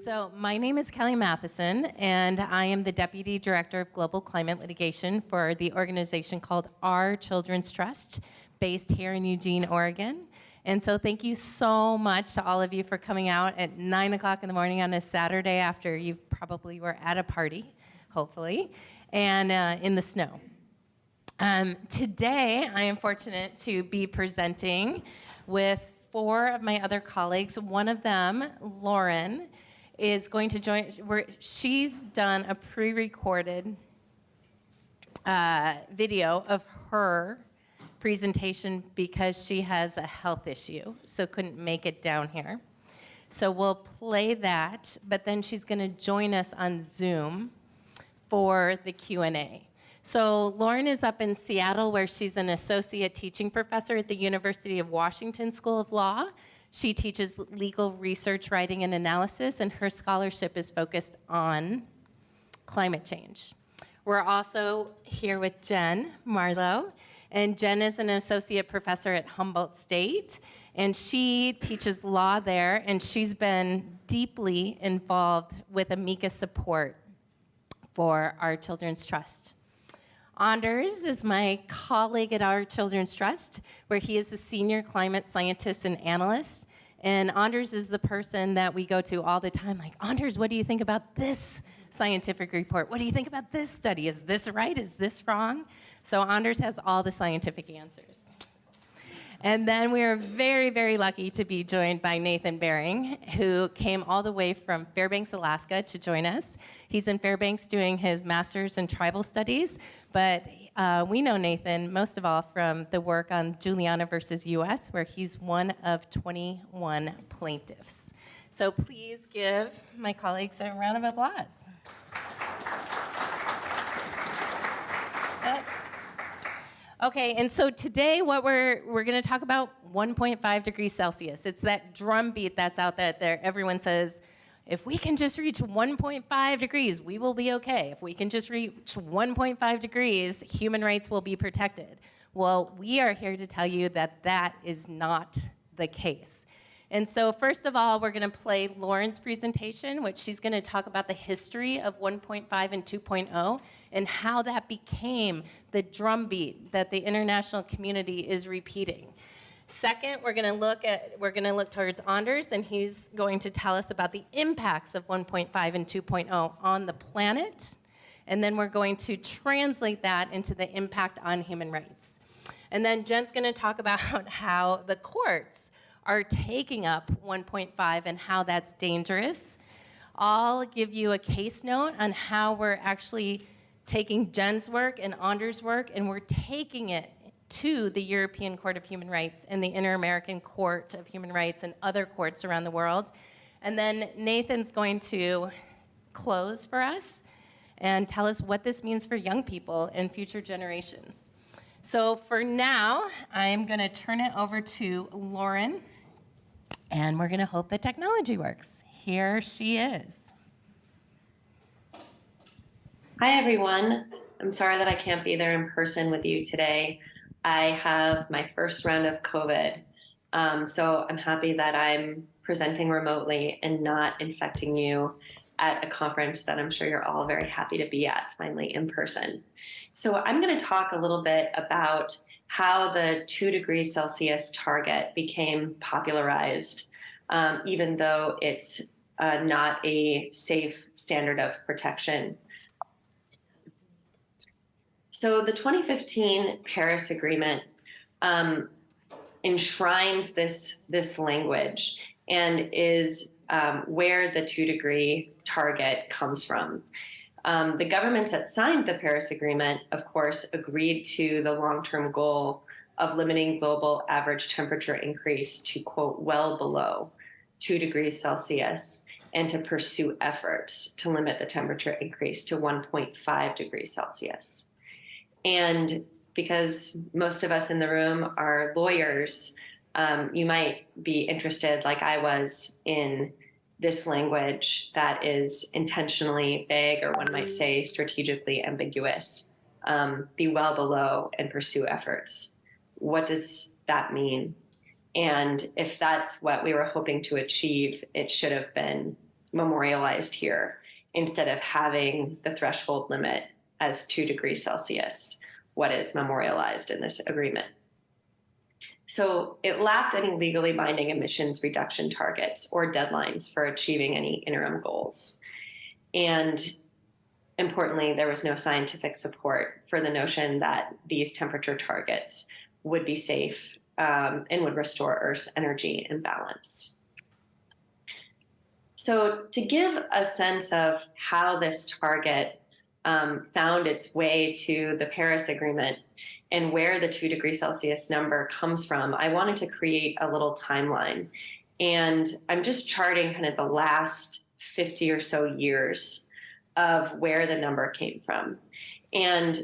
So my name is Kelly Matheson, and I am the Deputy Director of Global Climate Litigation for the organization called Our Children's Trust, based here in Eugene, Oregon. And so thank you so much to all of you for coming out at 9 o'clock in the morning on a Saturday after you probably were at a party, hopefully, and in the snow. Today, I am fortunate to be presenting with 4 of my other colleagues. One of them, Lauren, is going to join. She's done a pre-recorded video of her presentation because she has a health issue, so couldn't make it down here. So we'll play that, but then she's going to join us on Zoom for the Q&A. So Lauren is up in Seattle, where she's an associate teaching professor at the University of Washington School of Law. She teaches legal research, writing, and analysis, and her scholarship is focused on climate change. We're also here with Jen Marlow, and Jen is an associate professor at Humboldt State, and she teaches law there, and she's been deeply involved with amicus support for Our Children's Trust. Anders is my colleague at Our Children's Trust, where he is a senior climate scientist and analyst. And Anders is the person that we go to all the time, like, Anders, what do you think about this scientific report? What do you think about this study? Is this right? Is this wrong? So Anders has all the scientific answers. And then we are very, very lucky to be joined by Nathan Bering, who came all the way from Fairbanks, Alaska to join us. He's in Fairbanks doing his master's in tribal studies, but we know Nathan most of all from the work on Juliana versus US, where he's one of 21 plaintiffs. So please give my colleagues a round of applause. Okay, and so today what we're going to talk about 1.5 degrees Celsius. It's that drumbeat that's out there. Everyone says, if we can just reach 1.5 degrees, we will be okay. If we can just reach 1.5 degrees, human rights will be protected. Well, we are here to tell you that that is not the case. And so first of all, we're going to play Lauren's presentation, which she's going to talk about the history of 1.5 and 2.0 and how that became the drumbeat that the international community is repeating. Second, we're going to look towards Anders, and he's going to tell us about the impacts of 1.5 and 2.0 on the planet, and then we're going to translate that into the impact on human rights. And then Jen's going to talk about how the courts are taking up 1.5 and how that's dangerous. I'll give you a case note on how we're actually taking Jen's work and Anders' work, and we're taking it to the European Court of Human Rights and the Inter-American Court of Human Rights and other courts around the world. And then Nathan's going to close for us and tell us what this means for young people and future generations. So for now, I'm going to turn it over to Lauren, and we're going to hope the technology works. Here she is. Hi, everyone. I'm sorry that I can't be there in person with you today. I have my first round of COVID, so I'm happy that I'm presenting remotely and not infecting you at a conference that I'm sure you're all very happy to be at, finally in person. So I'm going to talk a little bit about how the 2 degrees Celsius target became popularized, even though it's not a safe standard of protection. So the 2015 Paris Agreement enshrines this language and is where the 2 degree target comes from. The governments that signed the Paris Agreement, of course, agreed to the long-term goal of limiting global average temperature increase to, quote, well below 2 degrees Celsius, and to pursue efforts to limit the temperature increase to 1.5 degrees Celsius. And because most of us in the room are lawyers, you might be interested, like I was, in this language that is intentionally vague, or one might say strategically ambiguous. Be well below and pursue efforts. What does that mean? And if that's what we were hoping to achieve, it should have been memorialized here instead of having the threshold limit as 2 degrees Celsius, what is memorialized in this agreement. So it lacked any legally binding emissions reduction targets or deadlines for achieving any interim goals. And importantly, there was no scientific support for the notion that these temperature targets would be safe and would restore Earth's energy imbalance. So to give a sense of how this target found its way to the Paris Agreement and where the 2 degrees Celsius number comes from, I wanted to create a little timeline. And I'm just charting kind of the last 50 or so years of where the number came from. And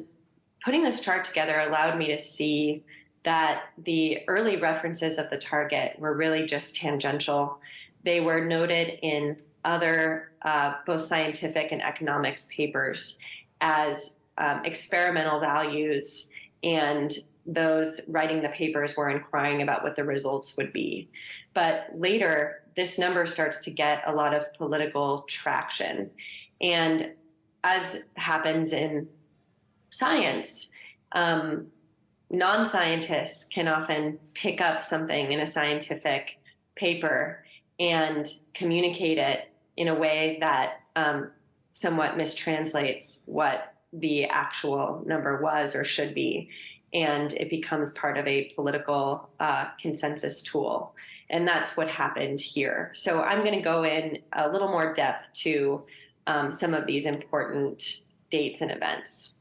putting this chart together allowed me to see that the early references of the target were really just tangential. They were noted in other both scientific and economics papers as experimental values, and those writing the papers were inquiring about what the results would be. But later, this number starts to get a lot of political traction. And as happens in science, non-scientists can often pick up something in a scientific paper and communicate it in a way that somewhat mistranslates what the actual number was or should be, and it becomes part of a political consensus tool. And that's what happened here. So I'm going to go in a little more depth to some of these important dates and events.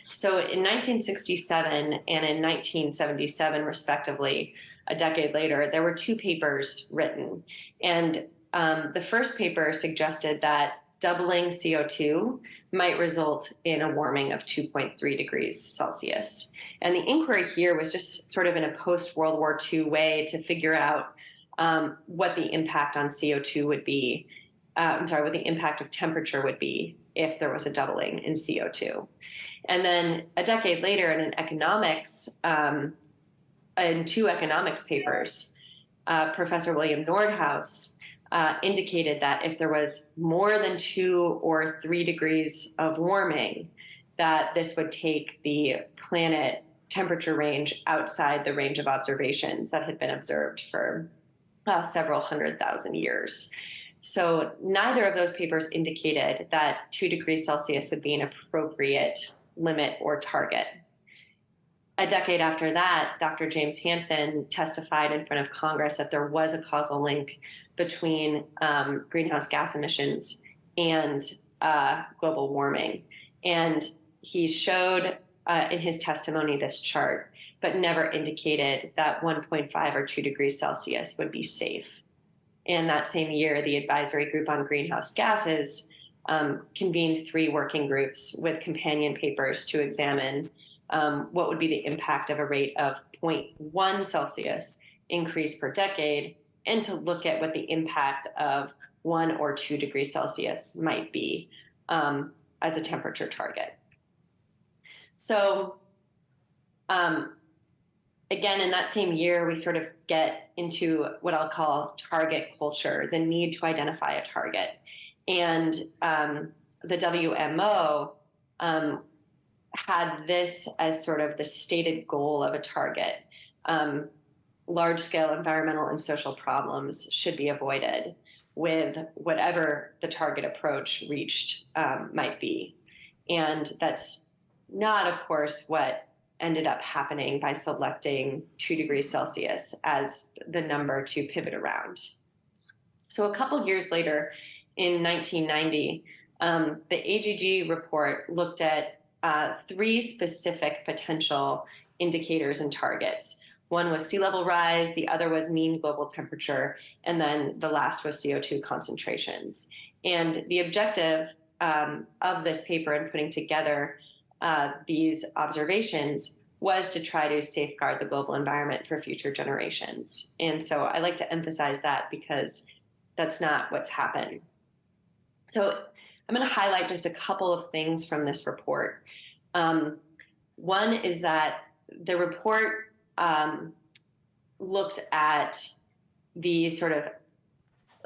So in 1967 and in 1977, respectively, a decade later, there were 2 papers written. And the first paper suggested that doubling CO2 might result in a warming of 2.3 degrees Celsius. And the inquiry here was just sort of in a post-World War II way to figure out what the impact on CO2 would be, what the impact of temperature would be if there was a doubling in CO2. And then a decade later in an economics, in 2 economics papers, Professor William Nordhaus indicated that if there was more than 2 or 3 degrees of warming, that this would take the planet temperature range outside the range of observations that had been observed for several 100,000 years. So neither of those papers indicated that 2 degrees Celsius would be an appropriate limit or target. A decade after that, Dr. James Hansen testified in front of Congress that there was a causal link between greenhouse gas emissions and global warming. And he showed in his testimony this chart, but never indicated that 1.5 or 2 degrees Celsius would be safe. In that same year, the Advisory Group on Greenhouse Gases convened 3 working groups with companion papers to examine what would be the impact of a rate of 0.1 Celsius increase per decade, and to look at what the impact of 1 or 2 degrees Celsius might be as a temperature target. So again, in that same year, we sort of get into what I'll call target culture, the need to identify a target. And the WMO had this as sort of the stated goal of a target. Large-scale environmental and social problems should be avoided with whatever the target approach reached might be. And that's not, of course, what ended up happening by selecting 2 degrees Celsius as the number to pivot around. So a couple years later, in 1990, the AGG report looked at 3 specific potential indicators and targets. One was sea level rise, the other was mean global temperature, and then the last was CO2 concentrations. And the objective of this paper in putting together these observations was to try to safeguard the global environment for future generations. And so I like to emphasize that because that's not what's happened. So I'm going to highlight just a couple of things from this report. One is that the report looked at the sort of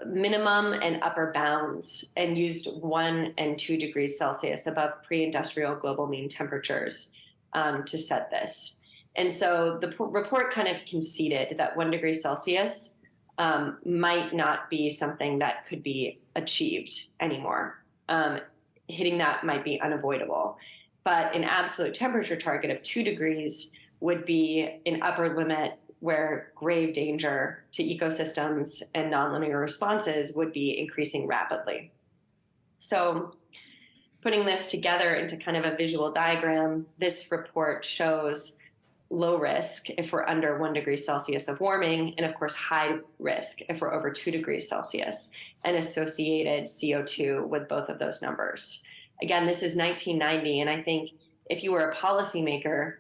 minimum and upper bounds and used 1 and 2 degrees Celsius above pre-industrial global mean temperatures to set this. And so the report kind of conceded that 1 degree Celsius might not be something that could be achieved anymore. Hitting that might be unavoidable. But an absolute temperature target of 2 degrees would be an upper limit where grave danger to ecosystems and nonlinear responses would be increasing rapidly. So putting this together into kind of a visual diagram, this report shows low risk if we're under 1 degree Celsius of warming, and of course high risk if we're over 2 degrees Celsius, and associated CO2 with both of those numbers. Again, this is 1990, and I think if you were a policymaker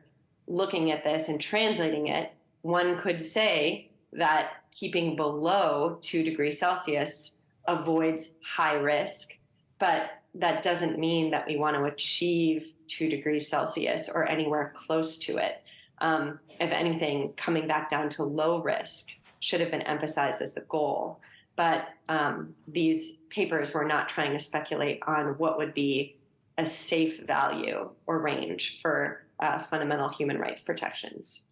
looking at this and translating it, one could say that keeping below 2 degrees Celsius avoids high risk, but that doesn't mean that we want to achieve 2 degrees Celsius or anywhere close to it. If anything, coming back down to low risk should have been emphasized as the goal. But these papers were not trying to speculate on what would be a safe value or range for fundamental human rights protections.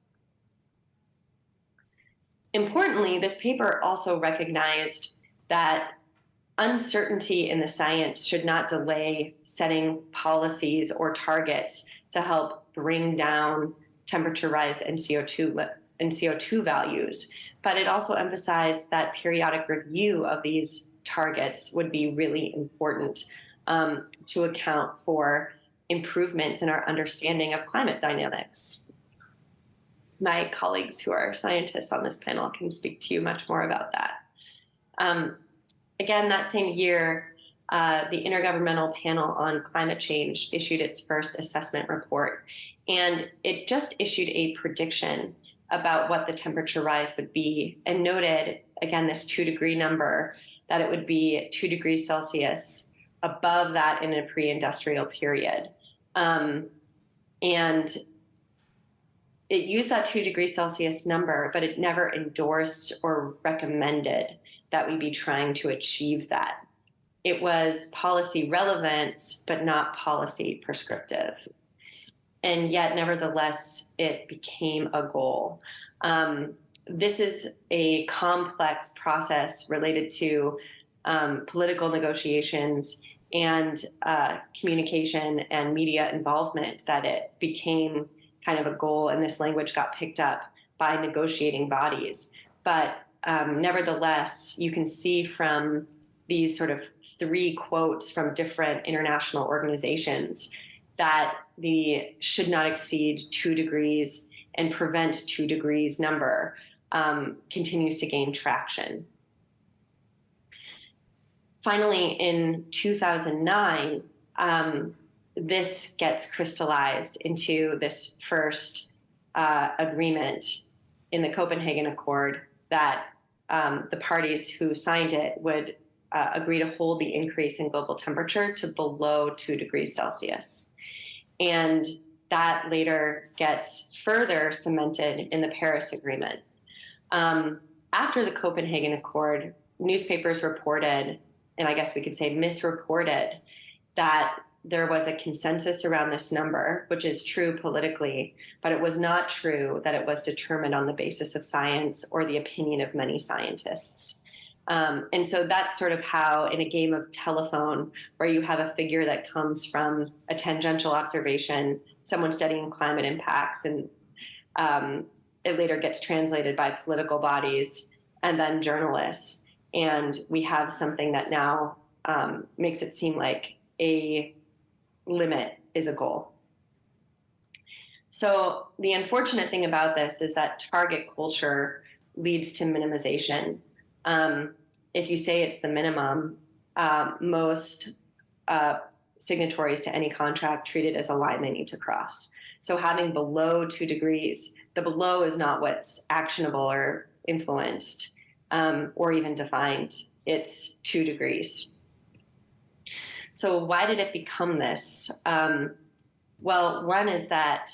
Importantly, this paper also recognized that uncertainty in the science should not delay setting policies or targets to help bring down temperature rise and CO2 values. But it also emphasized that periodic review of these targets would be really important to account for improvements in our understanding of climate dynamics. My colleagues who are scientists on this panel can speak to you much more about that. Again, that same year, the Intergovernmental Panel on Climate Change issued its first assessment report, and it just issued a prediction about what the temperature rise would be and noted, again, this 2 degree number, that it would be 2 degrees Celsius above that in a pre-industrial period. And it used that 2 degrees Celsius number, but it never endorsed or recommended that we be trying to achieve that. It was policy relevant, but not policy prescriptive. And yet, nevertheless, it became a goal. This is a complex process related to political negotiations and communication and media involvement that it became kind of a goal, and this language got picked up by negotiating bodies. But nevertheless, you can see from these sort of 3 quotes from different international organizations that the should not exceed 2 degrees and prevent 2 degrees number continues to gain traction. Finally, in 2009, this gets crystallized into this first agreement in the Copenhagen Accord that the parties who signed it would agree to hold the increase in global temperature to below 2 degrees Celsius. And that later gets further cemented in the Paris Agreement. After the Copenhagen Accord, newspapers reported, and I guess we could say misreported, that there was a consensus around this number, which is true politically, but it was not true that it was determined on the basis of science or the opinion of many scientists. And so that's sort of how, in a game of telephone, where you have a figure that comes from a tangential observation, someone studying climate impacts, and it later gets translated by political bodies and then journalists. And we have something that now makes it seem like a limit is a goal. So the unfortunate thing about this is that target culture leads to minimization. If you say it's the minimum, most signatories to any contract treat it as a line they need to cross. So having below 2 degrees, the below is not what's actionable or influenced or even defined. It's 2 degrees. So why did it become this? Well, one is that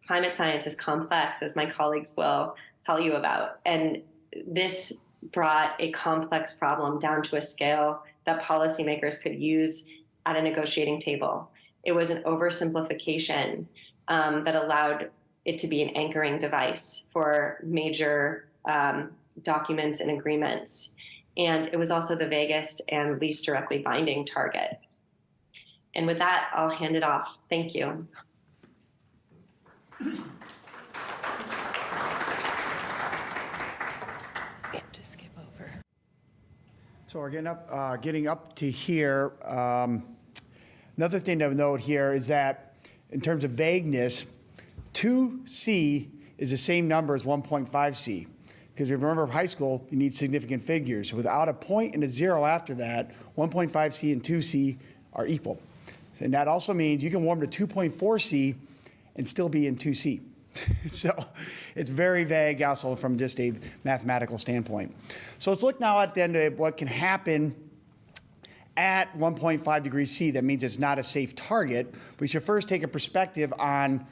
climate science is complex, as my colleagues will tell you about. And this brought a complex problem down to a scale that policymakers could use at a negotiating table. It was an oversimplification that allowed it to be an anchoring device for major documents and agreements. And it was also the vaguest and least directly binding target. And with that, I'll hand it off. Thank you. So we're getting up to here. Another thing to note here is that in terms of vagueness, 2C is the same number as 1.5C. Because remember, high school, you need significant figures. Without a point and a zero after that, 1.5C and 2C are equal. And that also means you can warm to 2.4C and still be in 2C. So it's very vague also from just a mathematical standpoint. So let's look now at the end of what can happen at 1.5 degrees C. That means it's not a safe target. We should first take a perspective on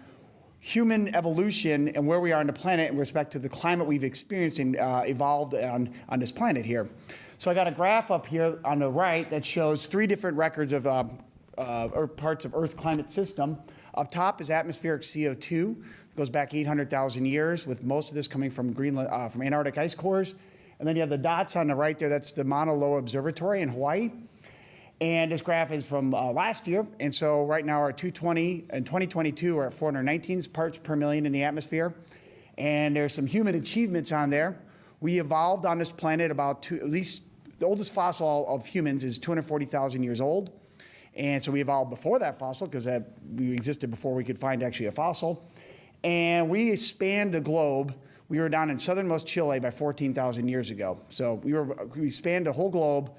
human evolution and where we are on the planet in respect to the climate we've experienced and evolved on this planet here. So I got a graph up here on the right that shows 3 different records of or parts of Earth's climate system. Up top is atmospheric CO2. It goes back 800,000 years, with most of this coming from Greenland, from Antarctic ice cores. And then you have the dots on the right there. That's the Mauna Loa Observatory in Hawaii. And this graph is from last year. And so right now we're at 220. In 2022, we're at 419 parts per million in the atmosphere. And there's some human achievements on there. We evolved on this planet about at least the oldest fossil of humans is 240,000 years old. And so we evolved before that fossil because we existed before we could find actually a fossil. And we spanned the globe. We were down in southernmost Chile by 14,000 years ago. So we spanned the whole globe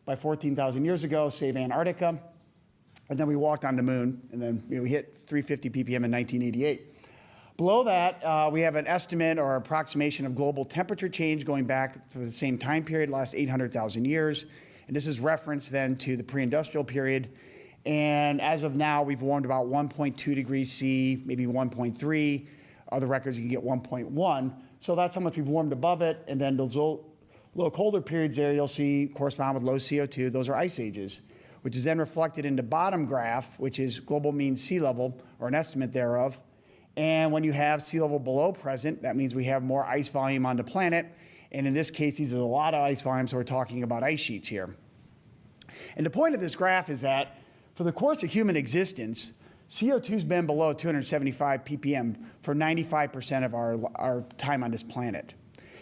by 14,000 years ago, save Antarctica. And then we walked on the moon, and then we hit 350 ppm in 1988. Below that, we have an estimate or approximation of global temperature change going back for the same time period, last 800,000 years. And this is referenced then to the pre-industrial period. And as of now, we've warmed about 1.2 degrees C, maybe 1.3. Other records, you can get 1.1. So that's how much we've warmed above it. And then those little colder periods there, you'll see correspond with low CO2. Those are ice ages, which is then reflected in the bottom graph, which is global mean sea level, or an estimate thereof. And when you have sea level below present, that means we have more ice volume on the planet. And in this case, these are a lot of ice volume, so we're talking about ice sheets here. And the point of this graph is that for the course of human existence, CO2's been below 275 ppm for 95% of our time on this planet.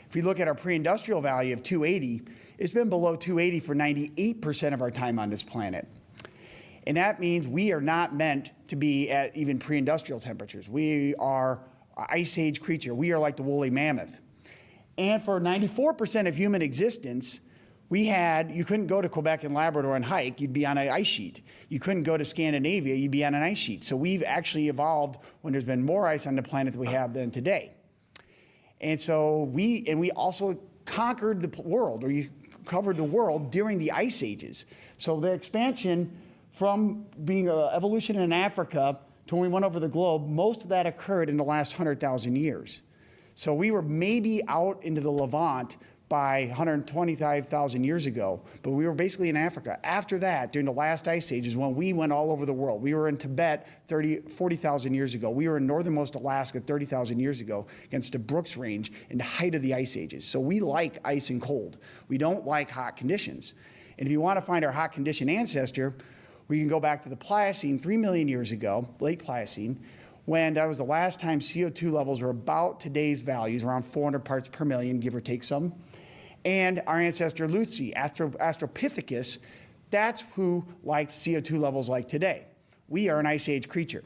If we look at our pre-industrial value of 280, it's been below 280 for 98% of our time on this planet. And that means we are not meant to be at even pre-industrial temperatures. We are an ice age creature. We are like the woolly mammoth. And for 94% of human existence, you couldn't go to Quebec and Labrador and hike, you'd be on an ice sheet. You couldn't go to Scandinavia, you'd be on an ice sheet. So we've actually evolved when there's been more ice on the planet than we have than today. And so we also conquered the world, or you covered the world during the ice ages. So the expansion from being evolution in Africa to when we went over the globe, most of that occurred in the last 100,000 years. So we were maybe out into the Levant by 125,000 years ago, but we were basically in Africa. After that, during the last ice age is when we went all over the world. We were in Tibet 40,000 years ago. We were in northernmost Alaska 30,000 years ago against the Brooks Range in the height of the ice ages. So we like ice and cold. We don't like hot conditions. And if you want to find our hot condition ancestor, we can go back to the Pliocene 3 million years ago, late Pliocene, when that was the last time CO2 levels were about today's values, around 400 parts per million, give or take some. And our ancestor Lucy, Australopithecus, that's who likes CO2 levels like today. We are an ice age creature.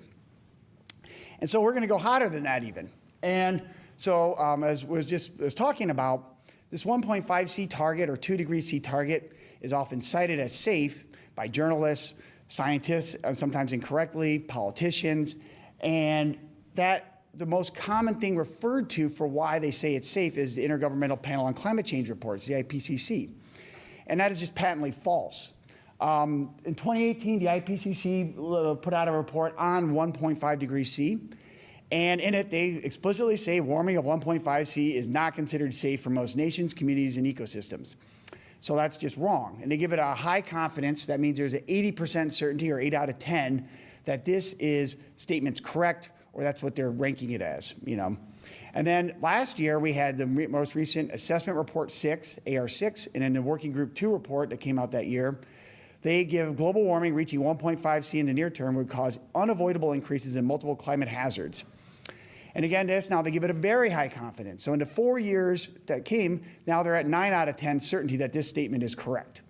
And so we're going to go hotter than that even. And so as we was talking about, this 1.5 C target or 2 degrees C target is often cited as safe by journalists, scientists, sometimes incorrectly, politicians, and that the most common thing referred to for why they say it's safe is the Intergovernmental Panel on Climate Change reports, the IPCC. And that is just patently false. In 2018, the IPCC put out a report on 1.5 degrees C, And in it, they explicitly say warming of 1.5 C is not considered safe for most nations, communities, and ecosystems. So that's just wrong. And they give it a high confidence. That means there's an 80% certainty, or 8 out of 10, that this statement's correct, or that's what they're ranking it as, you know. And then last year, we had the most recent Assessment Report 6, AR6, and in the Working Group 2 report that came out that year, they give global warming reaching 1.5 C in the near term would cause unavoidable increases in multiple climate hazards. And again, now they give it a very high confidence. So in the 4 years that came, now they're at 9 out of 10 certainty that this statement is correct.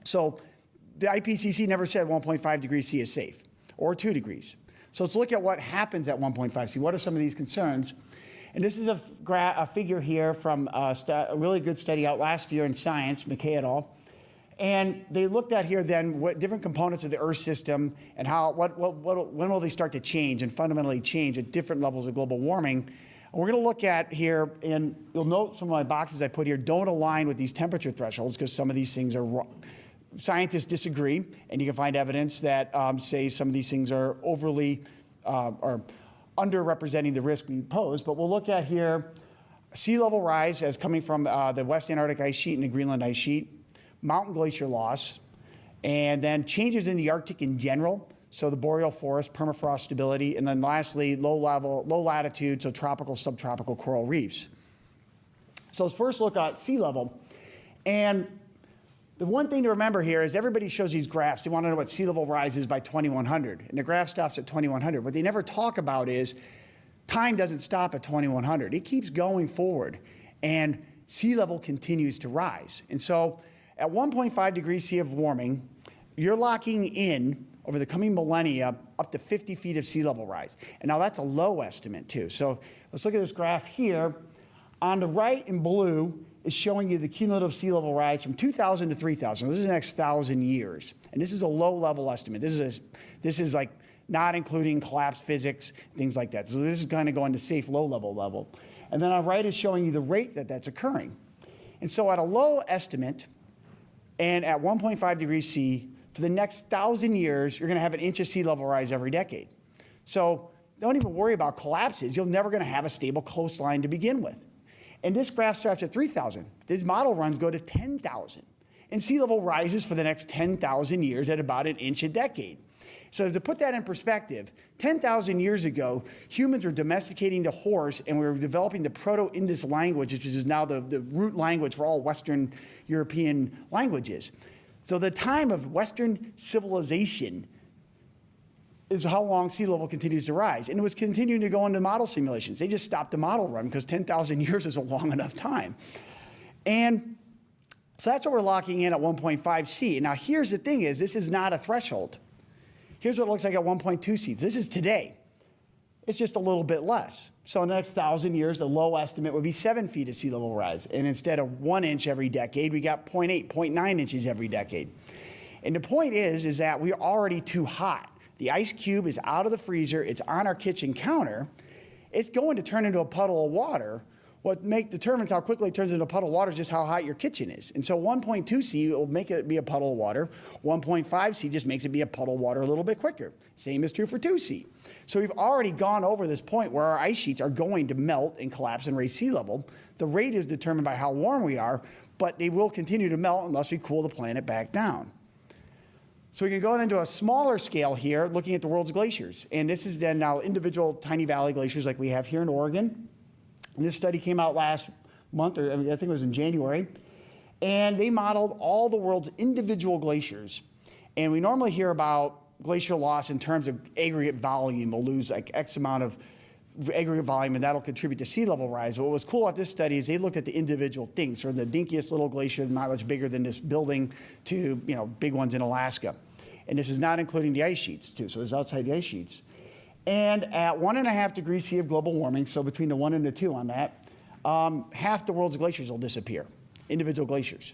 So the IPCC never said 1.5 degrees C is safe, or 2 degrees. So let's look at what happens at 1.5 C. What are some of these concerns? And this is a figure here from a really good study out last year in Science, McKay et al. And they looked at here then what different components of the Earth system and how when will they start to change and fundamentally change at different levels of global warming. And we're going to look at here, and you'll note some of my boxes I put here don't align with these temperature thresholds because some of these things are wrong. Scientists disagree, and you can find evidence that say some of these things are overly or underrepresenting the risk we pose. But we'll look at here sea level rise as coming from the West Antarctic ice sheet and the Greenland ice sheet, mountain glacier loss, and then changes in the Arctic in general, so the boreal forest, permafrost stability, and then lastly, low latitude, so tropical, subtropical coral reefs. So let's first look at sea level. And the one thing to remember here is everybody shows these graphs. They want to know what sea level rise is by 2100, and the graph stops at 2100. What they never talk about is time doesn't stop at 2100. It keeps going forward, and sea level continues to rise. And so at 1.5 degrees C of warming, you're locking in, over the coming millennia, up to 50 feet of sea level rise. And now that's a low estimate, too. So let's look at this graph here. On the right in blue is showing you the cumulative sea level rise from 2000 to 3000. This is the next 1,000 years. And this is a low-level estimate. This is like not including collapse physics, things like that. So this is kind of going to safe low-level. And then on the right is showing you the rate that that's occurring. And so at a low estimate, and at 1.5 degrees C, for the next 1,000 years, you're going to have an inch of sea level rise every decade. So don't even worry about collapses. You're never going to have a stable coastline to begin with. And this graph starts at 3,000. These model runs go to 10,000. And sea level rises for the next 10,000 years at about an inch a decade. So to put that in perspective, 10,000 years ago, humans were domesticating the horse, and we were developing the Proto-Indus language, which is now the root language for all Western European languages. So the time of Western civilization is how long sea level continues to rise. And it was continuing to go into model simulations. They just stopped the model run because 10,000 years is a long enough time. And so that's what we're locking in at 1.5 C. Now here's the thing is, this is not a threshold. Here's what it looks like at 1.2 C. This is today. It's just a little bit less. So in the next 1,000 years, the low estimate would be 7 feet of sea level rise. And instead of 1 inch every decade, we got 0.8, 0.9 inches every decade. And the point is that we're already too hot. The ice cube is out of the freezer. It's on our kitchen counter. It's going to turn into a puddle of water. What determines how quickly it turns into a puddle of water is just how hot your kitchen is. And so 1.2 C will make it be a puddle of water. 1.5 C just makes it be a puddle of water a little bit quicker. Same is true for 2 C. So we've already gone over this point where our ice sheets are going to melt and collapse and raise sea level. The rate is determined by how warm we are, but they will continue to melt unless we cool the planet back down. So we can go into a smaller scale here, looking at the world's glaciers. And this is then now individual tiny valley glaciers like we have here in Oregon. And this study came out last month, or I think it was in January. And they modeled all the world's individual glaciers. And we normally hear about glacial loss in terms of aggregate volume. We'll lose like X amount of aggregate volume, and that'll contribute to sea level rise. But what was cool about this study is they looked at the individual things, from the dinkiest little glacier, not much bigger than this building, to big ones in Alaska. And this is not including the ice sheets, too, so it's outside the ice sheets. And at 1.5 degrees C of global warming, so between the 1 and the 2 on that, half the world's glaciers will disappear, individual glaciers.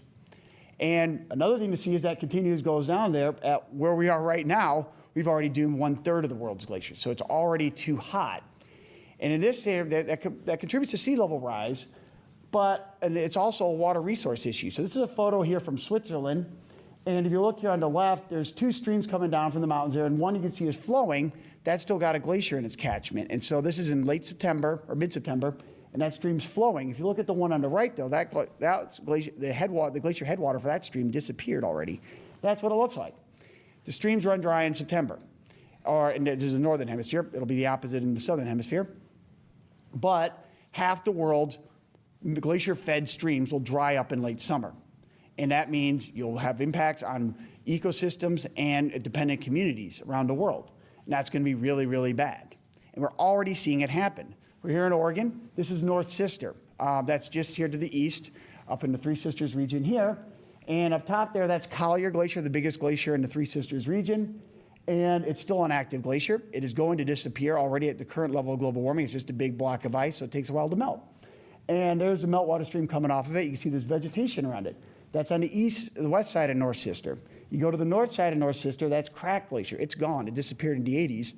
And another thing to see is that goes down there. At where we are right now, we've already doomed 1/3 of the world's glaciers, so it's already too hot. And in this area, that contributes to sea level rise, and it's also a water resource issue. So this is a photo here from Switzerland. And if you look here on the left, there's 2 streams coming down from the mountains there, and one you can see is flowing. that's still got a glacier in its catchment. And so this is in late September or mid-September, and that stream's flowing. If you look at the one on the right, though, that's the glacier headwater for that stream disappeared already. That's what it looks like. The streams run dry in September, and this is the northern hemisphere. It'll be the opposite in the southern hemisphere. But half the world's glacier-fed streams will dry up in late summer. And that means you'll have impacts on ecosystems and dependent communities around the world. And that's going to be really, really bad. And we're already seeing it happen. We're here in Oregon. This is North Sister. That's just here to the east, up in the Three Sisters region here. And up top there, that's Collier Glacier, the biggest glacier in the Three Sisters region. And it's still an active glacier. It is going to disappear already at the current level of global warming. It's just a big block of ice, so it takes a while to melt. And there's a meltwater stream coming off of it. You can see there's vegetation around it. That's on the west side of North Sister. You go to the north side of North Sister, that's Crack Glacier. It's gone. It disappeared in the 80s.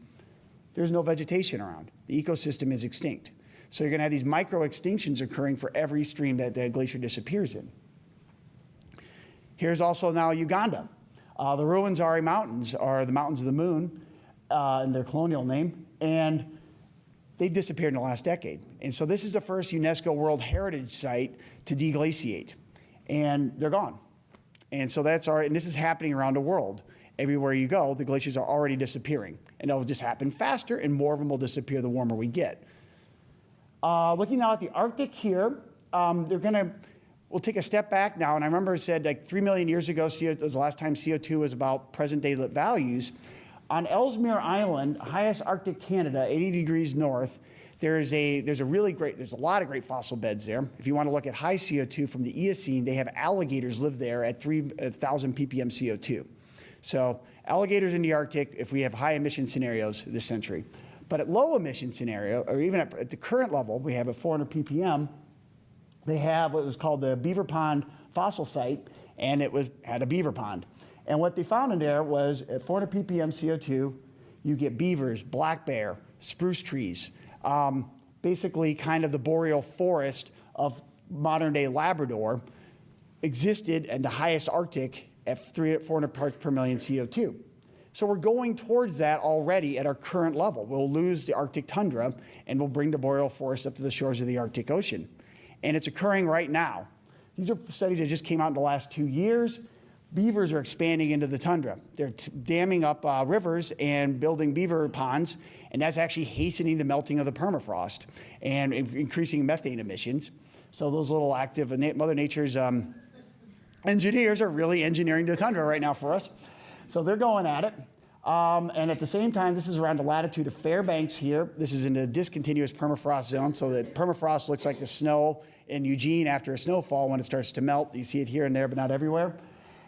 There's no vegetation around. The ecosystem is extinct. So you're going to have these micro extinctions occurring for every stream that the glacier disappears in. Here's also now Uganda. The Ruwenzori Mountains are the mountains of the moon in their colonial name, and they disappeared in the last decade. And so this is the first UNESCO World Heritage Site to deglaciate, and they're gone. And so that's and this is happening around the world. Everywhere you go, the glaciers are already disappearing, and it'll just happen faster, and more of them will disappear the warmer we get. Looking now at the Arctic here, we'll take a step back now, and I remember it said like 3 million years ago, was the last time CO2 was about present-day values. On Ellesmere Island, highest Arctic Canada, 80 degrees north, there's a lot of great fossil beds there. If you want to look at high CO2 from the Eocene, they have alligators live there at 3,000 ppm CO2. So alligators in the Arctic, if we have high emission scenarios this century. But at low emission scenario, or even at the current level, we have at 400 ppm, they have what was called the Beaver Pond fossil site, and had a beaver pond. And what they found in there was at 400 ppm CO2, you get beavers, black bear, spruce trees, basically kind of the boreal forest of modern day Labrador existed in the highest Arctic at 400 parts per million CO2. So we're going towards that already at our current level. We'll lose the Arctic tundra, and we'll bring the boreal forest up to the shores of the Arctic Ocean. And it's occurring right now. These are studies that just came out in the last 2 years. Beavers are expanding into the tundra. They're damming up rivers and building beaver ponds, and that's actually hastening the melting of the permafrost and increasing methane emissions. So those little active Mother Nature's engineers are really engineering the tundra right now for us. So they're going at it. And at the same time, this is around the latitude of Fairbanks here. This is in the discontinuous permafrost zone, so that permafrost looks like the snow in Eugene after a snowfall when it starts to melt. You see it here and there, but not everywhere.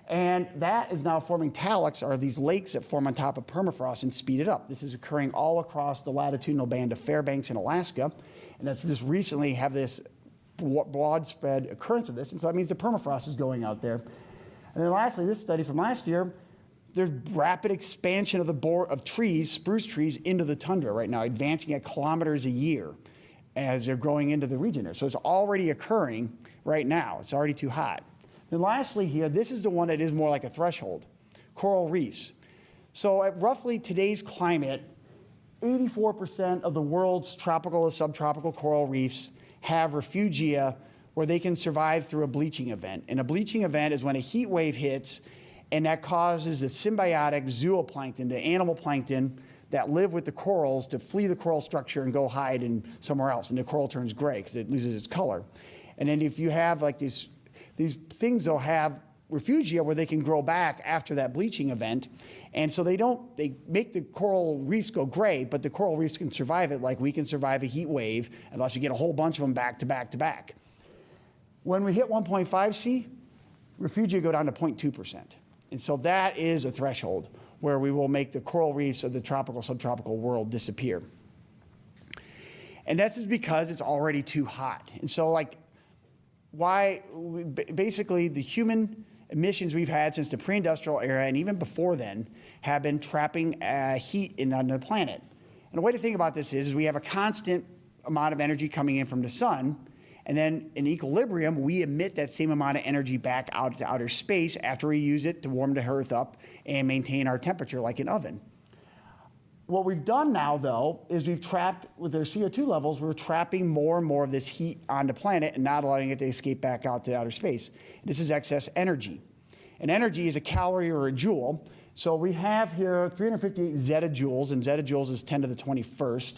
And that is now forming talus, or these lakes that form on top of permafrost and speed it up. This is occurring all across the latitudinal band of Fairbanks in Alaska. And that's just recently have this broad spread occurrence of this. And so that means the permafrost is going out there. And then lastly, this study from last year, there's rapid expansion of trees, spruce trees, into the tundra right now, advancing at kilometers a year as they're growing into the region there. So it's already occurring right now. It's already too hot. Then lastly here, this is the one that is more like a threshold, coral reefs. So at roughly today's climate, 84% of the world's tropical or subtropical coral reefs have refugia where they can survive through a bleaching event. And a bleaching event is when a heat wave hits, and that causes the symbiotic zooplankton, the animal plankton that live with the corals, to flee the coral structure and go hide in somewhere else. And the coral turns gray because it loses its color. And then if you have like these things, they'll have refugia where they can grow back after that bleaching event. And so they make the coral reefs go gray, but the coral reefs can survive it like we can survive a heat wave unless you get a whole bunch of them back to back to back. When we hit 1.5 C, refugia go down to 0.2%. And so that is a threshold where we will make the coral reefs of the tropical, subtropical world disappear. And that's just because it's already too hot. And so basically the human emissions we've had since the pre-industrial era and even before then have been trapping heat on the planet. And the way to think about this is we have a constant amount of energy coming in from the sun, and then in equilibrium, we emit that same amount of energy back out to outer space after we use it to warm the Earth up and maintain our temperature like an oven. What we've done now, though, is we've trapped, with their CO2 levels, we're trapping more and more of this heat on the planet and not allowing it to escape back out to outer space. This is excess energy. And energy is a calorie or a joule. So we have here 358 zettajoules, and zettajoules is 10 to the 21st.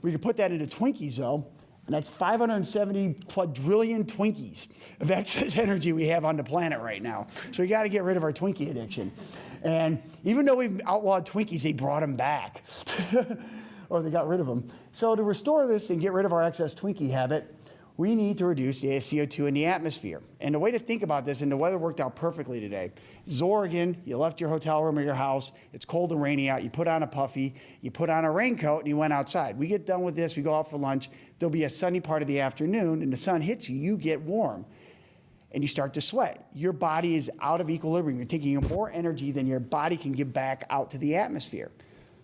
We can put that into Twinkies, though, and that's 570 quadrillion Twinkies of excess energy we have on the planet right now. So we got to get rid of our Twinkie addiction. And even though we've outlawed Twinkies, they brought them back, or they got rid of them. So to restore this and get rid of our excess Twinkie habit, we need to reduce the CO2 in the atmosphere. And the way to think about this, and the weather worked out perfectly today, is Oregon, you left your hotel room or your house, it's cold and rainy out, you put on a puffy, you put on a raincoat, and you went outside. We get done with this, we go out for lunch, there'll be a sunny part of the afternoon, and the sun hits you, you get warm, and you start to sweat. Your body is out of equilibrium. You're taking more energy than your body can give back out to the atmosphere.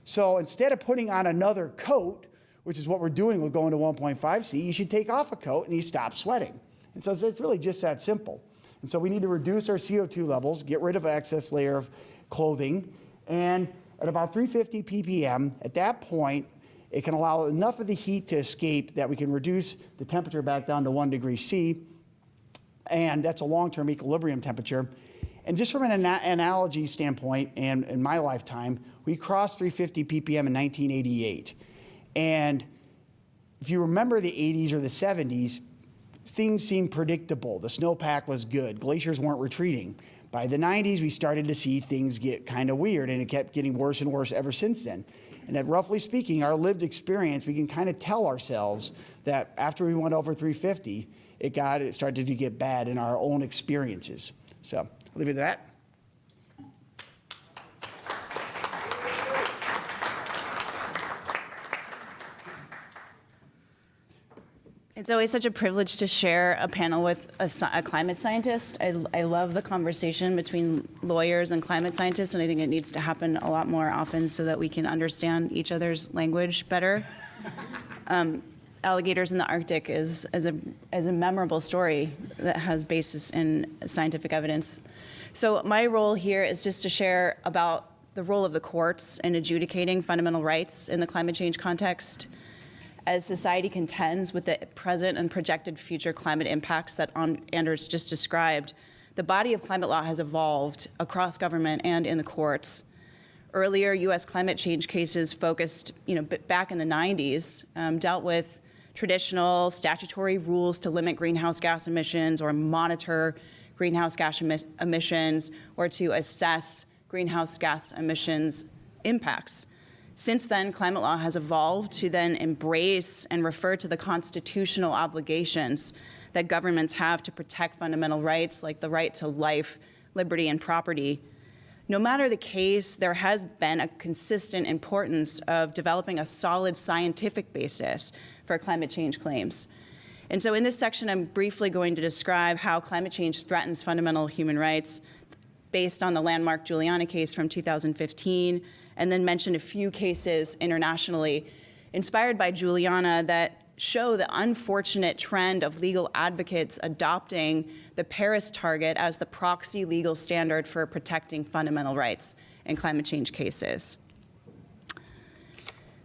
So instead of putting on another coat, which is what we're doing with going to 1.5C, you should take off a coat and you stop sweating. And so it's really just that simple. And so we need to reduce our CO2 levels, get rid of an excess layer of clothing, and at about 350 ppm, at that point, it can allow enough of the heat to escape that we can reduce the temperature back down to 1 degree C, and that's a long-term equilibrium temperature. And just from an analogy standpoint, and in my lifetime, we crossed 350 ppm in 1988. And if you remember the 80s or the 70s, things seemed predictable. The snowpack was good. Glaciers weren't retreating. By the 90s, we started to see things get kind of weird, and it kept getting worse and worse ever since then. And that, roughly speaking, our lived experience, we can kind of tell ourselves that after we went over 350, it started to get bad in our own experiences. So I'll leave it at that. It's always such a privilege to share a panel with a climate scientist. I love the conversation between lawyers and climate scientists, and I think it needs to happen a lot more often so that we can understand each other's language better. Alligators in the Arctic is a memorable story that has basis in scientific evidence. So my role here is just to share about the role of the courts in adjudicating fundamental rights in the climate change context. As society contends with the present and projected future climate impacts that Anders just described, the body of climate law has evolved across government and in the courts. Earlier U.S. climate change cases focused, back in the 90s, dealt with traditional statutory rules to limit greenhouse gas emissions or monitor greenhouse gas emissions or to assess greenhouse gas emissions impacts. Since then, climate law has evolved to then embrace and refer to the constitutional obligations that governments have to protect fundamental rights like the right to life, liberty, and property. No matter the case, there has been a consistent importance of developing a solid scientific basis for climate change claims. And so in this section, I'm briefly going to describe how climate change threatens fundamental human rights based on the landmark Juliana case from 2015, and then mention a few cases internationally inspired by Juliana that show the unfortunate trend of legal advocates adopting the Paris target as the proxy legal standard for protecting fundamental rights in climate change cases.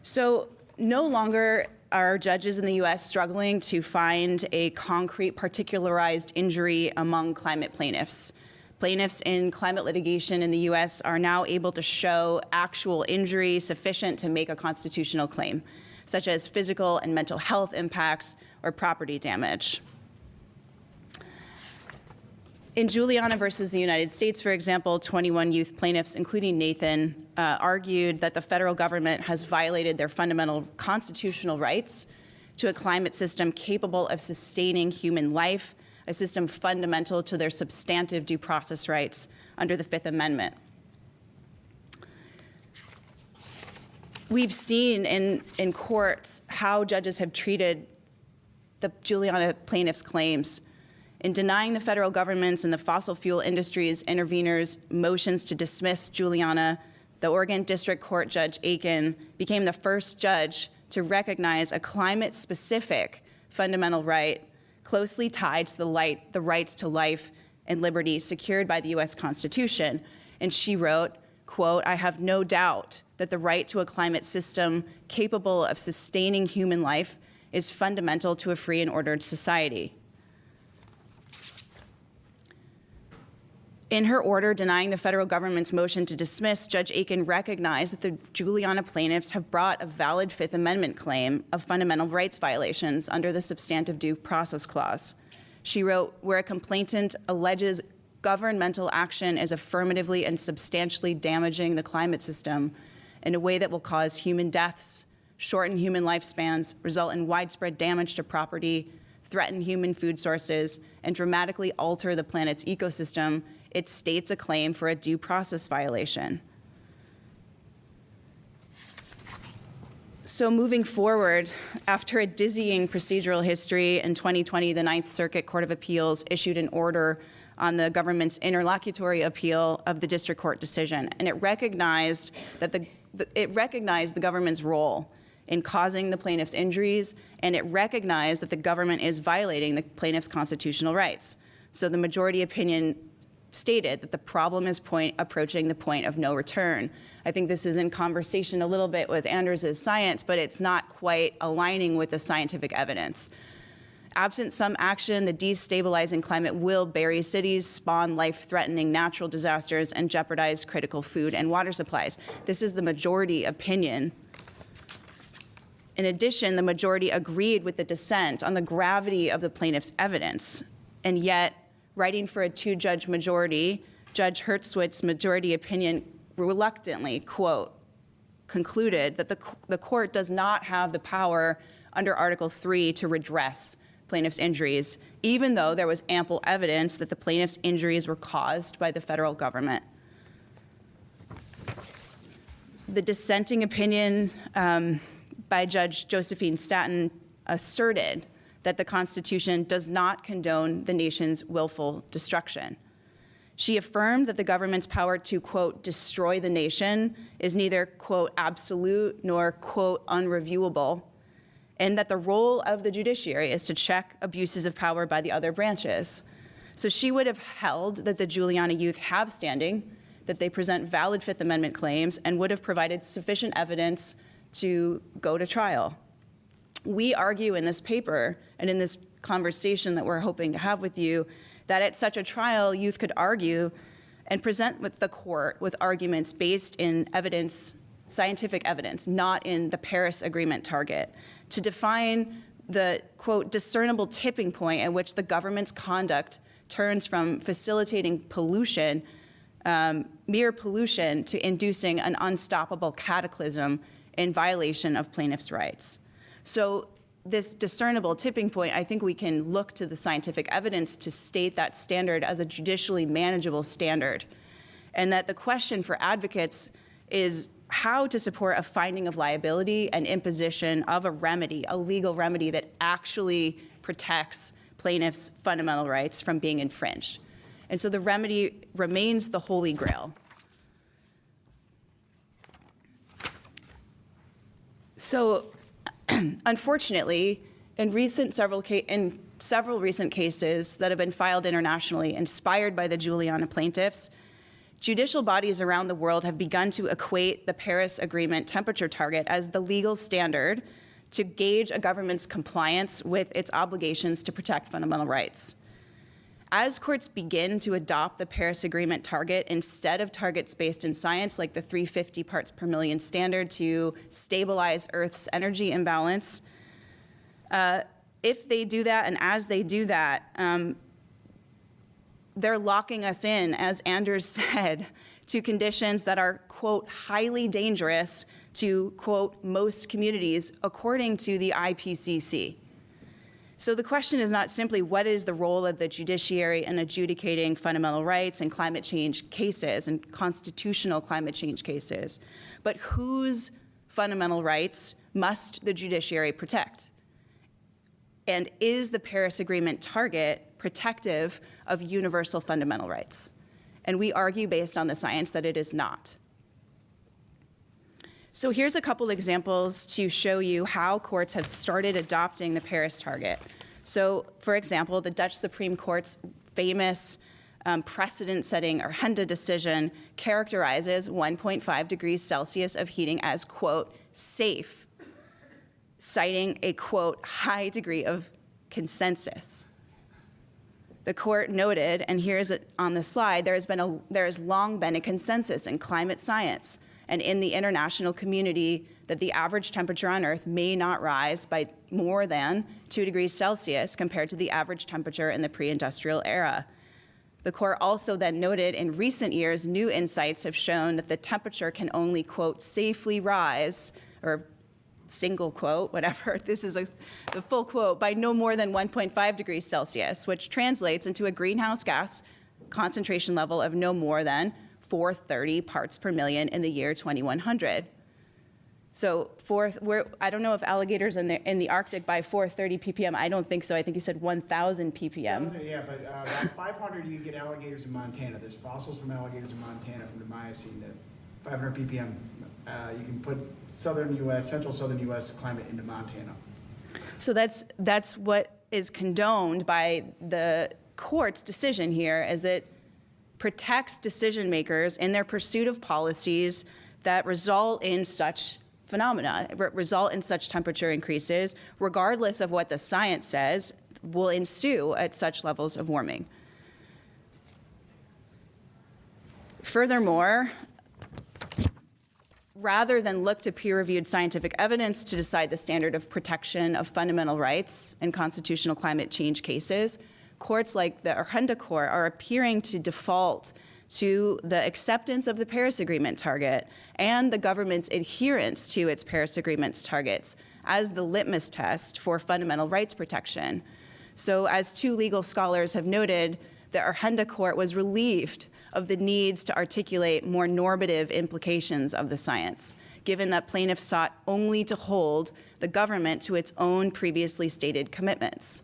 So no longer are judges in the US struggling to find a concrete particularized injury among climate plaintiffs. Plaintiffs in climate litigation in the US are now able to show actual injury sufficient to make a constitutional claim, such as physical and mental health impacts or property damage. In Juliana versus the United States, for example, 21 youth plaintiffs, including Nathan, argued that the federal government has violated their fundamental constitutional rights to a climate system capable of sustaining human life, a system fundamental to their substantive due process rights under the Fifth Amendment. We've seen in courts how judges have treated the Juliana plaintiffs' claims in denying the federal government's and the fossil fuel industry's interveners' motions to dismiss Juliana. The Oregon District Court Judge Aiken became the first judge to recognize a climate-specific fundamental right closely tied to the rights to life and liberty secured by the US Constitution. And she wrote, quote, "I have no doubt that the right to a climate system capable of sustaining human life is fundamental to a free and ordered society. In her order denying the federal government's motion to dismiss, Judge Aiken recognized that the Juliana plaintiffs have brought a valid Fifth Amendment claim of fundamental rights violations under the substantive due process clause. She wrote, where a complainant alleges governmental action is affirmatively and substantially damaging the climate system in a way that will cause human deaths, shorten human lifespans, result in widespread damage to property, threaten human food sources, and dramatically alter the planet's ecosystem, it states a claim for a due process violation. So moving forward, after a dizzying procedural history, in 2020, the Ninth Circuit Court of Appeals issued an order on the government's interlocutory appeal of the district court decision, and it recognized that the government's role in causing the plaintiff's injuries, and it recognized that the government is violating the plaintiff's constitutional rights. So the majority opinion stated that the problem is approaching the point of no return. I think this is in conversation a little bit with Anders' science, but it's not quite aligning with the scientific evidence. Absent some action, the destabilizing climate will bury cities, spawn life-threatening natural disasters, and jeopardize critical food and water supplies. This is the majority opinion. In addition, the majority agreed with the dissent on the gravity of the plaintiff's evidence, and yet, writing for a two-judge majority, Judge Hertzwitz's majority opinion reluctantly, quote, concluded that the court does not have the power under Article 3 to redress plaintiff's injuries, even though there was ample evidence that the plaintiff's injuries were caused by the federal government. The dissenting opinion by Judge Josephine Staton asserted that the Constitution does not condone the nation's willful destruction. She affirmed that the government's power to, quote, destroy the nation is neither, quote, absolute nor, quote, unreviewable, and that the role of the judiciary is to check abuses of power by the other branches. So she would have held that the Juliana youth have standing, that they present valid Fifth Amendment claims, and would have provided sufficient evidence to go to trial. We argue in this paper and in this conversation that we're hoping to have with you that at such a trial, youth could argue and present with the court with arguments based in evidence, scientific evidence, not in the Paris Agreement target, to define the, quote, discernible tipping point at which the government's conduct turns from facilitating pollution, mere pollution, to inducing an unstoppable cataclysm in violation of plaintiffs' rights. So this discernible tipping point, I think we can look to the scientific evidence to state that standard as a judicially manageable standard. And that the question for advocates is how to support a finding of liability and imposition of a remedy, a legal remedy that actually protects plaintiffs' fundamental rights from being infringed. And so the remedy remains the holy grail. So unfortunately, in several recent cases that have been filed internationally, inspired by the Juliana plaintiffs, judicial bodies around the world have begun to equate the Paris Agreement temperature target as the legal standard to gauge a government's compliance with its obligations to protect fundamental rights. As courts begin to adopt the Paris Agreement target instead of targets based in science like the 350 parts per million standard to stabilize Earth's energy imbalance, if they do that and as they do that, they're locking us in, as Anders said, to conditions that are, quote, highly dangerous to, quote, most communities, according to the IPCC. So the question is not simply what is the role of the judiciary in adjudicating fundamental rights and climate change cases and constitutional climate change cases, but whose fundamental rights must the judiciary protect? And is the Paris Agreement target protective of universal fundamental rights? And we argue based on the science that it is not. So here's a couple examples to show you how courts have started adopting the Paris target. So, for example, the Dutch Supreme Court's famous precedent-setting Arhenda decision characterizes 1.5 degrees Celsius of heating as, quote, safe, citing a, quote, high degree of consensus. The court noted, and here's it on the slide, there has long been a consensus in climate science and in the international community that the average temperature on Earth may not rise by more than 2 degrees Celsius compared to the average temperature in the pre-industrial era. The court also then noted in recent years, new insights have shown that the temperature can only, quote, safely rise, or single quote, whatever, this is the full quote, by no more than 1.5 degrees Celsius, which translates into a greenhouse gas concentration level of no more than 430 parts per million in the year 2100. So I don't know if alligators in the Arctic by 430 ppm. I don't think so. I think you said 1,000 ppm. Yeah, but about 500 you can get alligators in Montana. There's fossils from alligators in Montana from the Miocene that 500 ppm. You can put southern U.S., central southern U.S. climate into Montana. So that's what is condoned by the court's decision here, as it protects decision makers in their pursuit of policies that result in such phenomena, result in such temperature increases, regardless of what the science says will ensue at such levels of warming. Furthermore, rather than look to peer-reviewed scientific evidence to decide the standard of protection of fundamental rights in constitutional climate change cases, courts like the Arhenda Court are appearing to default to the acceptance of the Paris Agreement target and the government's adherence to its Paris Agreement's targets as the litmus test for fundamental rights protection. So as two legal scholars have noted, the Arhenda Court was relieved of the needs to articulate more normative implications of the science, given that plaintiffs sought only to hold the government to its own previously stated commitments.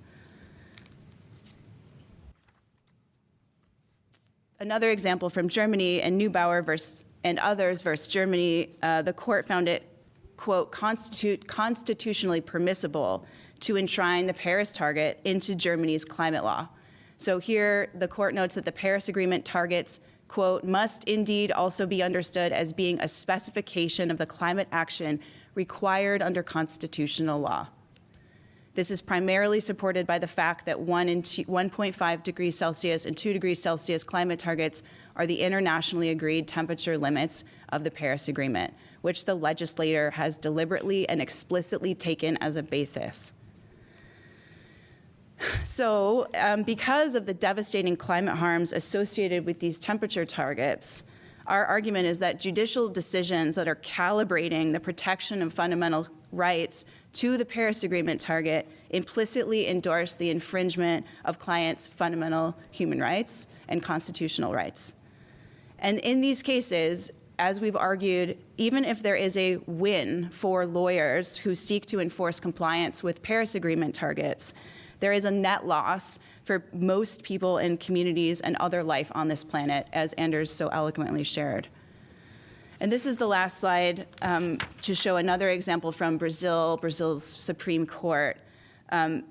Another example from Germany and Neubauer and others versus Germany, the court found it, quote, constitutionally permissible to enshrine the Paris target into Germany's climate law. So here, the court notes that the Paris Agreement targets, quote, must indeed also be understood as being a specification of the climate action required under constitutional law. This is primarily supported by the fact that 1.5 degrees Celsius and 2 degrees Celsius climate targets are the internationally agreed temperature limits of the Paris Agreement, which the legislator has deliberately and explicitly taken as a basis. So because of the devastating climate harms associated with these temperature targets, our argument is that judicial decisions that are calibrating the protection of fundamental rights to the Paris Agreement target implicitly endorse the infringement of clients' fundamental human rights and constitutional rights. And in these cases, as we've argued, even if there is a win for lawyers who seek to enforce compliance with Paris Agreement targets, there is a net loss for most people in communities and other life on this planet, as Anders so eloquently shared. And this is the last slide to show another example from Brazil's Supreme Court.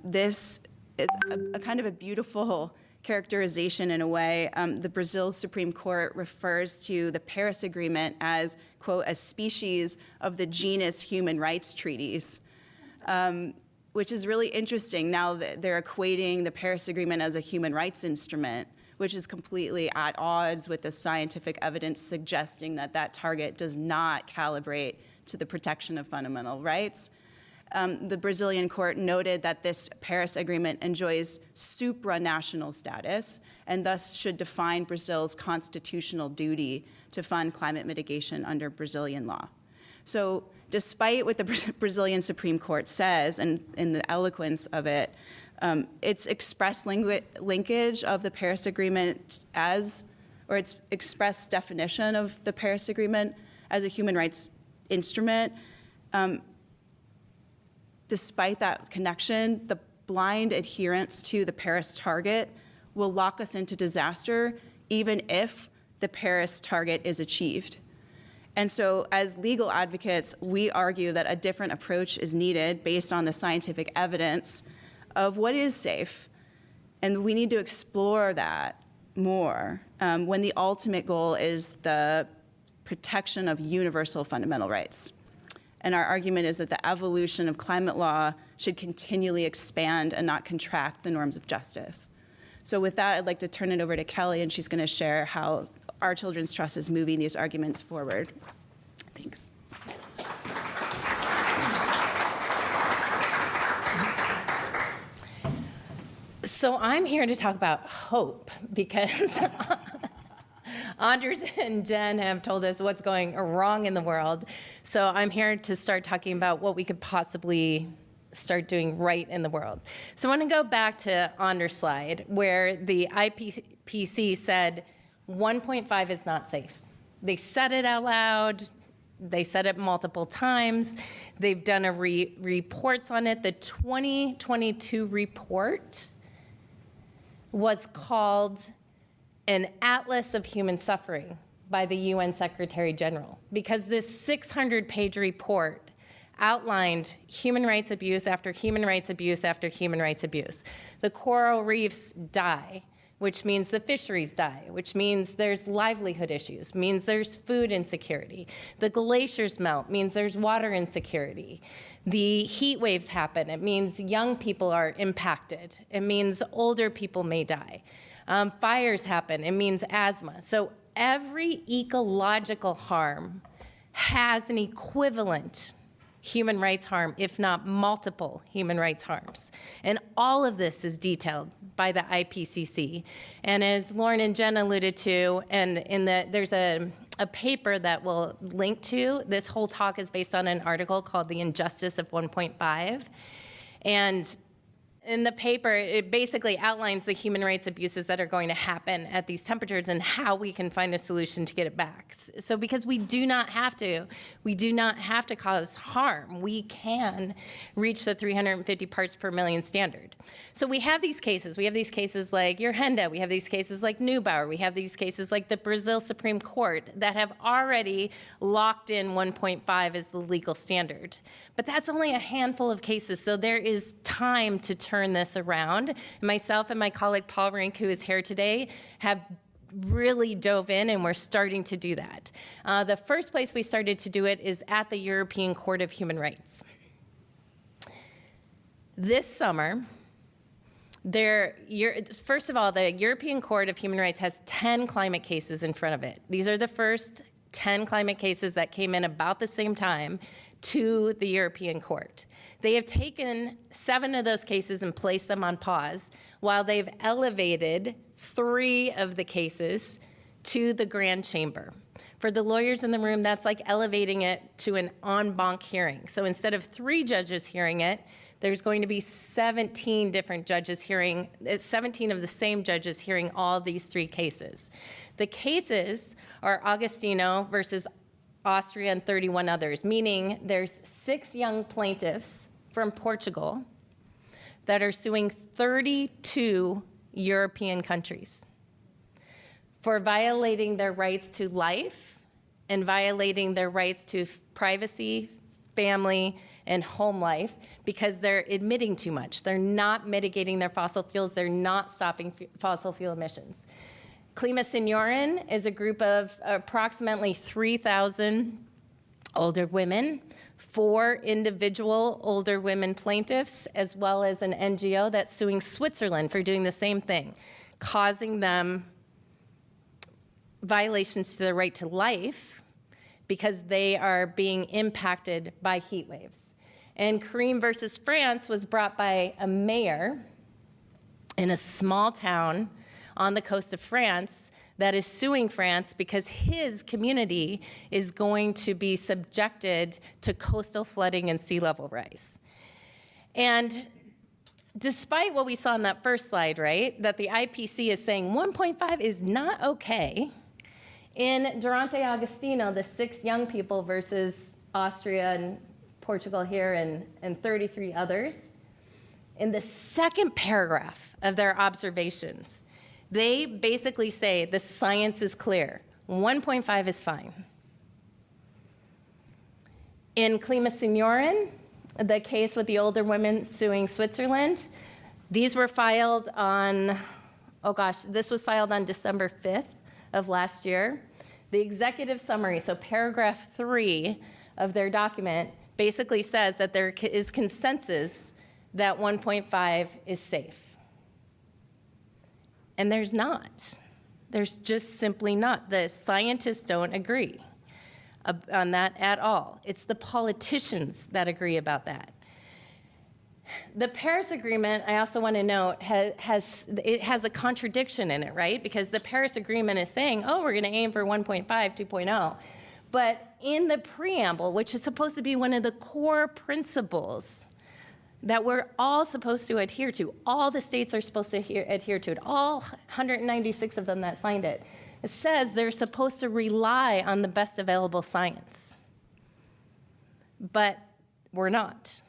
This is a kind of a beautiful characterization in a way. The Brazil Supreme Court refers to the Paris Agreement as, quote, a species of the genus human rights treaties, which is really interesting now that they're equating the Paris Agreement as a human rights instrument, which is completely at odds with the scientific evidence suggesting that that target does not calibrate to the protection of fundamental rights. The Brazilian court noted that this Paris Agreement enjoys supranational status and thus should define Brazil's constitutional duty to fund climate mitigation under Brazilian law. So despite what the Brazilian Supreme Court says and in the eloquence of it, its express linkage of the Paris Agreement or its express definition of the Paris Agreement as a human rights instrument, despite that connection, the blind adherence to the Paris target will lock us into disaster even if the Paris target is achieved. And so as legal advocates, we argue that a different approach is needed based on the scientific evidence of what is safe. And we need to explore that more when the ultimate goal is the protection of universal fundamental rights. And our argument is that the evolution of climate law should continually expand and not contract the norms of justice. So with that, I'd like to turn it over to Kelly, and she's going to share how our Children's Trust is moving these arguments forward. Thanks. So I'm here to talk about hope because Anders and Jen have told us what's going wrong in the world. So I'm here to start talking about what we could possibly start doing right in the world. So I want to go back to Anders' slide where the IPCC said 1.5 is not safe. They said it out loud. They said it multiple times. They've done reports on it. The 2022 report was called an Atlas of Human Suffering by the UN Secretary General, because this 600-page report outlined human rights abuse after human rights abuse after human rights abuse. The coral reefs die, which means the fisheries die, which means there's livelihood issues, means there's food insecurity. The glaciers melt, means there's water insecurity. The heat waves happen, it means young people are impacted. It means older people may die. Fires happen, it means asthma. So every ecological harm has an equivalent human rights harm, if not multiple human rights harms. And all of this is detailed by the IPCC. And as Lauren and Jen alluded to, and there's a paper that we'll link to. This whole talk is based on an article called The Injustice of 1.5. And in the paper, it basically outlines the human rights abuses that are going to happen at these temperatures and how we can find a solution to get it back. So because we do not have to cause harm. We can reach the 350 parts per million standard. So we have these cases. We have these cases like Urgenda. We have these cases like Neubauer. We have these cases like the Brazil Supreme Court that have already locked in 1.5 as the legal standard. But that's only a handful of cases, so there is time to turn this around. Myself and my colleague Paul Rink, who is here today, have really dove in, and we're starting to do that. The first place we started to do it is at the European Court of Human Rights. This summer, first of all, the European Court of Human Rights has 10 climate cases in front of it. These are the first 10 climate cases that came in about the same time to the European Court. They have taken 7 of those cases and placed them on pause while they've elevated 3 of the cases to the Grand Chamber. For the lawyers in the room, that's like elevating it to an en banc hearing. So instead of 3 judges hearing it, there's going to be 17 different judges hearing, 17 of the same judges hearing all these 3 cases. The cases are Agostinho versus Austria and 31 others, meaning there's 6 young plaintiffs from Portugal that are suing 32 European countries for violating their rights to life and violating their rights to privacy, family, and home life because they're emitting too much. They're not mitigating their fossil fuels. They're not stopping fossil fuel emissions. Clima Seniorin is a group of approximately 3,000 older women, 4 individual older women plaintiffs, as well as an NGO that's suing Switzerland for doing the same thing, causing them violations to their right to life because they are being impacted by heat waves. And Karim versus France was brought by a mayor in a small town on the coast of France that is suing France because his community is going to be subjected to coastal flooding and sea level rise. And despite what we saw in that first slide, right, that the IPC is saying 1.5 is not okay, in Durante Agostinho, the 6 young people versus Austria and Portugal here and 33 others, in the second paragraph of their observations, they basically say the science is clear. 1.5 is fine. In Clima Seniorin, the case with the older women suing Switzerland, these were filed on oh gosh, this was filed on December 5th of last year. The executive summary, so paragraph 3 of their document, basically says that there is consensus that 1.5 is safe. And there's not. There's just simply not. The scientists don't agree on that at all. It's the politicians that agree about that. The Paris Agreement, I also want to note, has a contradiction in it, right? Because the Paris Agreement is saying, oh, we're going to aim for 1.5, 2.0. But in the preamble, which is supposed to be one of the core principles that we're all supposed to adhere to, all the states are supposed to adhere to it, all 196 of them that signed it, it says they're supposed to rely on the best available science. But we're not.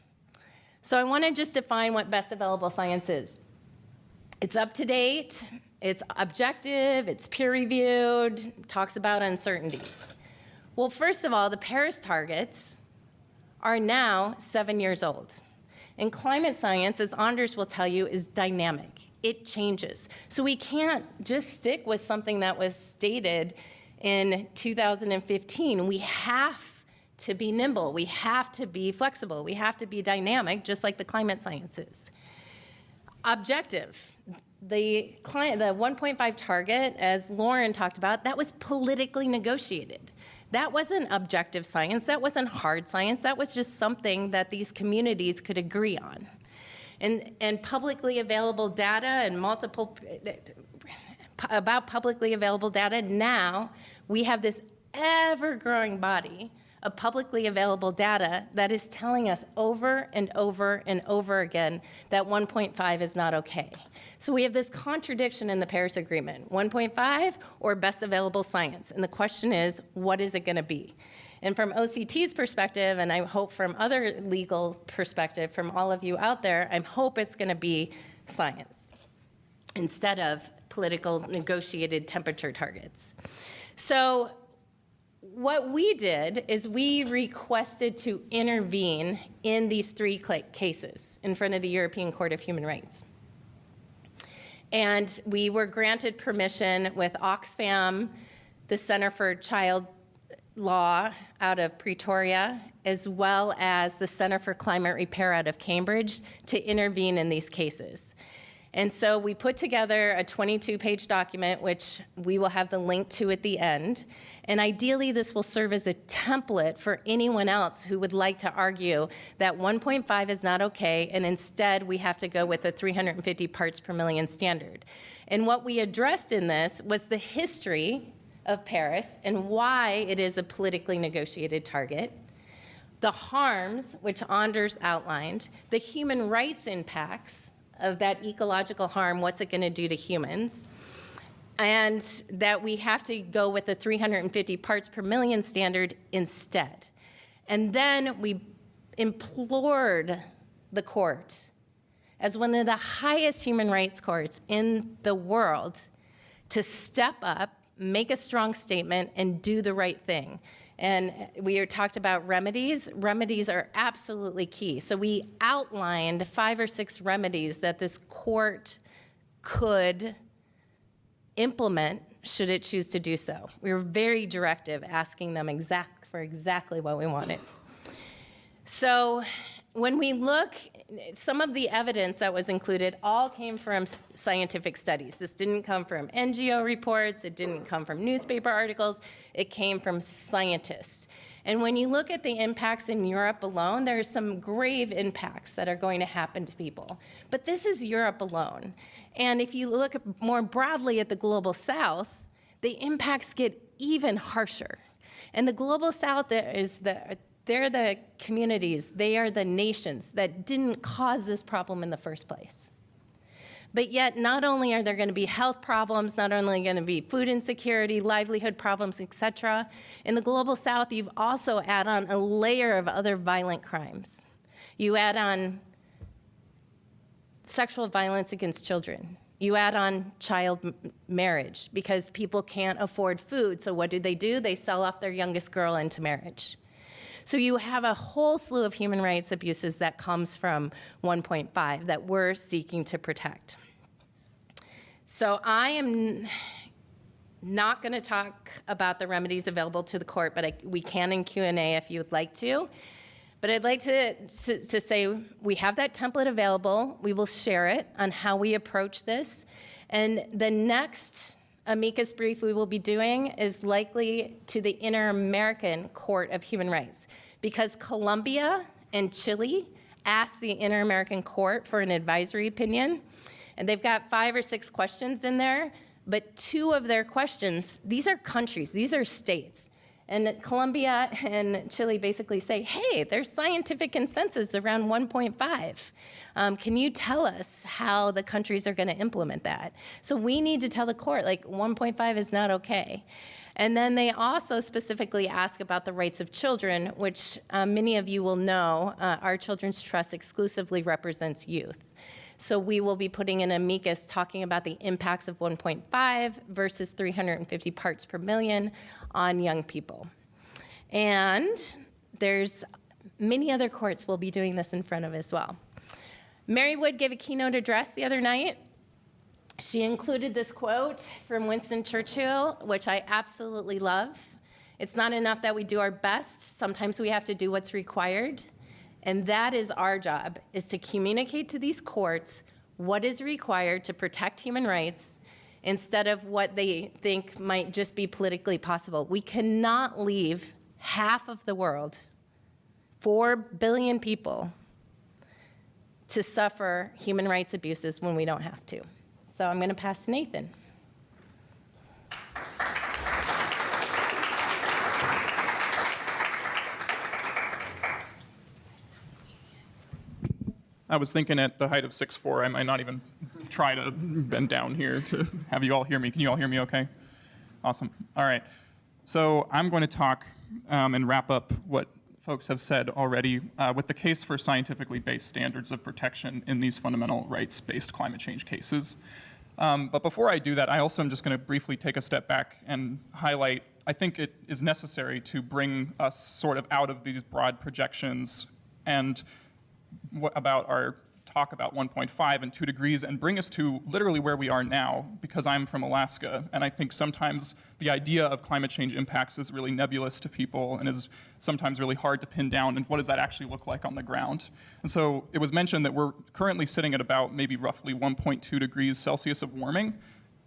So I want to just define what best available science is. It's up to date, it's objective, it's peer reviewed, talks about uncertainties. Well, first of all, the Paris targets are now 7 years old. And climate science, as Anders will tell you, is dynamic. It changes. So we can't just stick with something that was stated in 2015. We have to be nimble. We have to be flexible. We have to be dynamic, just like the climate science is. Objective. The 1.5 target, as Lauren talked about, that was politically negotiated. That wasn't objective science. That wasn't hard science. That was just something that these communities could agree on. And publicly available data and about publicly available data, now we have this ever-growing body of publicly available data that is telling us over and over and over again that 1.5 is not okay. So we have this contradiction in the Paris Agreement, 1.5 or best available science. And the question is, what is it going to be? And from OCT's perspective, and I hope from other legal perspective, from all of you out there, I hope it's going to be science instead of political negotiated temperature targets. So what we did is we requested to intervene in these 3 cases in front of the European Court of Human Rights. And we were granted permission with Oxfam, the Center for Child Law out of Pretoria, as well as the Center for Climate Repair out of Cambridge, to intervene in these cases. And so we put together a 22-page document, which we will have the link to at the end. And ideally, this will serve as a template for anyone else who would like to argue that 1.5 is not okay, and instead we have to go with a 350 parts per million standard. And what we addressed in this was the history of Paris and why it is a politically negotiated target, the harms, which Anders outlined, the human rights impacts of that ecological harm, what's it going to do to humans, and that we have to go with the 350 parts per million standard instead. And then we implored the court, as one of the highest human rights courts in the world, to step up, make a strong statement, and do the right thing. And we talked about remedies. Remedies are absolutely key. So we outlined 5 or 6 remedies that this court could implement should it choose to do so. We were very directive, asking them for exactly what we wanted. So when we look, some of the evidence that was included all came from scientific studies. This didn't come from NGO reports. It didn't come from newspaper articles. It came from scientists. And when you look at the impacts in Europe alone, there are some grave impacts that are going to happen to people. But this is Europe alone. And if you look more broadly at the Global South, the impacts get even harsher. And the Global South they're the communities, they are the nations that didn't cause this problem in the first place. But yet, not only are there going to be health problems, not only going to be food insecurity, livelihood problems, et cetera, in the Global South, you've also add on a layer of other violent crimes. You add on sexual violence against children. You add on child marriage because people can't afford food, so what do? They sell off their youngest girl into marriage. So you have a whole slew of human rights abuses that comes from 1.5 that we're seeking to protect. So I am not going to talk about the remedies available to the court, but we can in Q&A if you would like to. But I'd like to say we have that template available. We will share it on how we approach this. And the next amicus brief we will be doing is likely to the Inter-American Court of Human Rights, because Colombia and Chile asked the Inter-American Court for an advisory opinion. And they've got 5 or 6 questions in there, but 2 of their questions, these are countries, these are states. And Colombia and Chile basically say, hey, there's scientific consensus around 1.5. Can you tell us how the countries are going to implement that? So we need to tell the court, like, 1.5 is not okay. And then they also specifically ask about the rights of children, which many of you will know, our Children's Trust exclusively represents youth. So we will be putting an amicus talking about the impacts of 1.5 versus 350 parts per million on young people. And there's many other courts we'll be doing this in front of as well. Mary Wood gave a keynote address the other night. She included this quote from Winston Churchill, which I absolutely love. It's not enough that we do our best. Sometimes we have to do what's required. And that is our job, is to communicate to these courts what is required to protect human rights instead of what they think might just be politically possible. We cannot leave half of the world, 4 billion people, to suffer human rights abuses when we don't have to. So I'm going to pass to Nathan. I was thinking at the height of 6'4", I might not even try to bend down here to have you all hear me. Can you all hear me okay? Awesome. All right. So I'm going to talk and wrap up what folks have said already with the case for scientifically based standards of protection in these fundamental rights-based climate change cases. But before I do that, I also am just going to briefly take a step back and highlight, I think it is necessary to bring us sort of out of these broad projections and about our talk about 1.5 and 2 degrees and bring us to literally where we are now, because I'm from Alaska, and I think sometimes the idea of climate change impacts is really nebulous to people and is sometimes really hard to pin down, and what does that actually look like on the ground? And so it was mentioned that we're currently sitting at about maybe roughly 1.2 degrees Celsius of warming.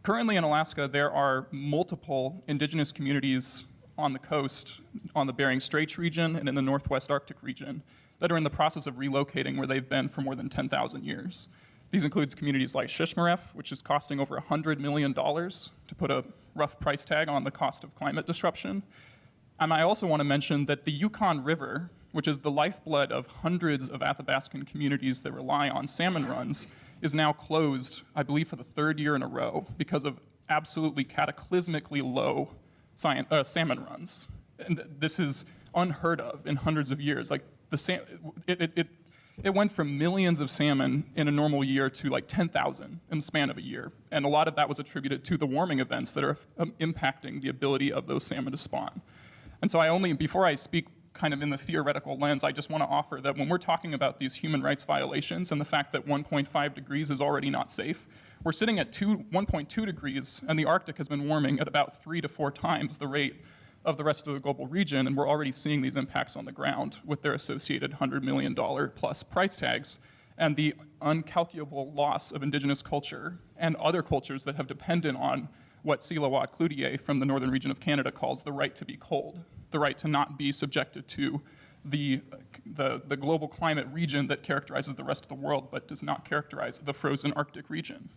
Currently in Alaska, there are multiple indigenous communities on the coast, on the Bering Straits region and in the Northwest Arctic region, that are in the process of relocating where they've been for more than 10,000 years. These includes communities like Shishmaref, which is costing over $100 million, to put a rough price tag on the cost of climate disruption. And I also want to mention that the Yukon River, which is the lifeblood of hundreds of Athabascan communities that rely on salmon runs, is now closed, I believe, for the 3rd year in a row because of absolutely cataclysmically low salmon runs. And this is unheard of in hundreds of years. Like, it went from millions of salmon in a normal year to like 10,000 in the span of a year. And a lot of that was attributed to the warming events that are impacting the ability of those salmon to spawn. And so before I speak kind of in the theoretical lens, I just want to offer that when we're talking about these human rights violations and the fact that 1.5 degrees is already not safe, we're sitting at 1.2 degrees, and the Arctic has been warming at about 3 to 4 times the rate of the rest of the global region, and we're already seeing these impacts on the ground with their associated $100 million plus price tags and the uncalculable loss of indigenous culture and other cultures that have depended on what Silawa Cloutier from the northern region of Canada calls the right to be cold, the right to not be subjected to the global climate region that characterizes the rest of the world but does not characterize the frozen Arctic region.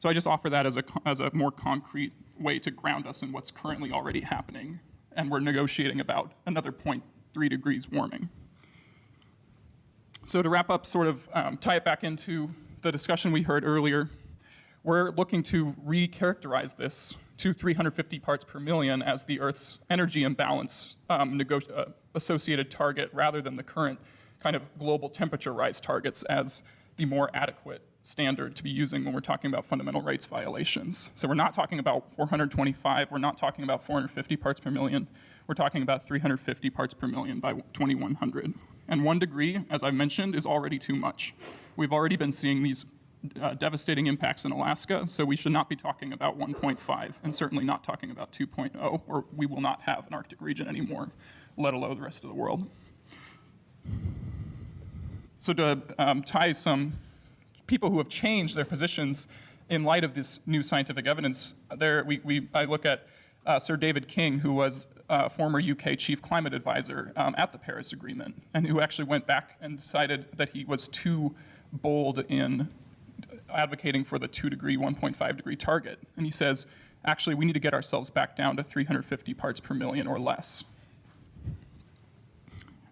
So I just offer that as a more concrete way to ground us in what's currently already happening, and we're negotiating about another 0.3 degrees warming. So to wrap up, sort of tie it back into the discussion we heard earlier, we're looking to recharacterize this to 350 parts per million as the Earth's energy imbalance associated target, rather than the current kind of global temperature rise targets as the more adequate standard to be using when we're talking about fundamental rights violations. So we're not talking about 425, we're not talking about 450 parts per million, we're talking about 350 parts per million by 2100. And 1 degree, as I mentioned, is already too much. We've already been seeing these devastating impacts in Alaska, so we should not be talking about 1.5 and certainly not talking about 2.0, or we will not have an Arctic region anymore, let alone the rest of the world. So to tie some people who have changed their positions in light of this new scientific evidence, I look at Sir David King, who was former UK chief climate advisor at the Paris Agreement, and who actually went back and decided that he was too bold in advocating for the 2-degree, 1.5-degree target. And he says, actually, we need to get ourselves back down to 350 parts per million or less.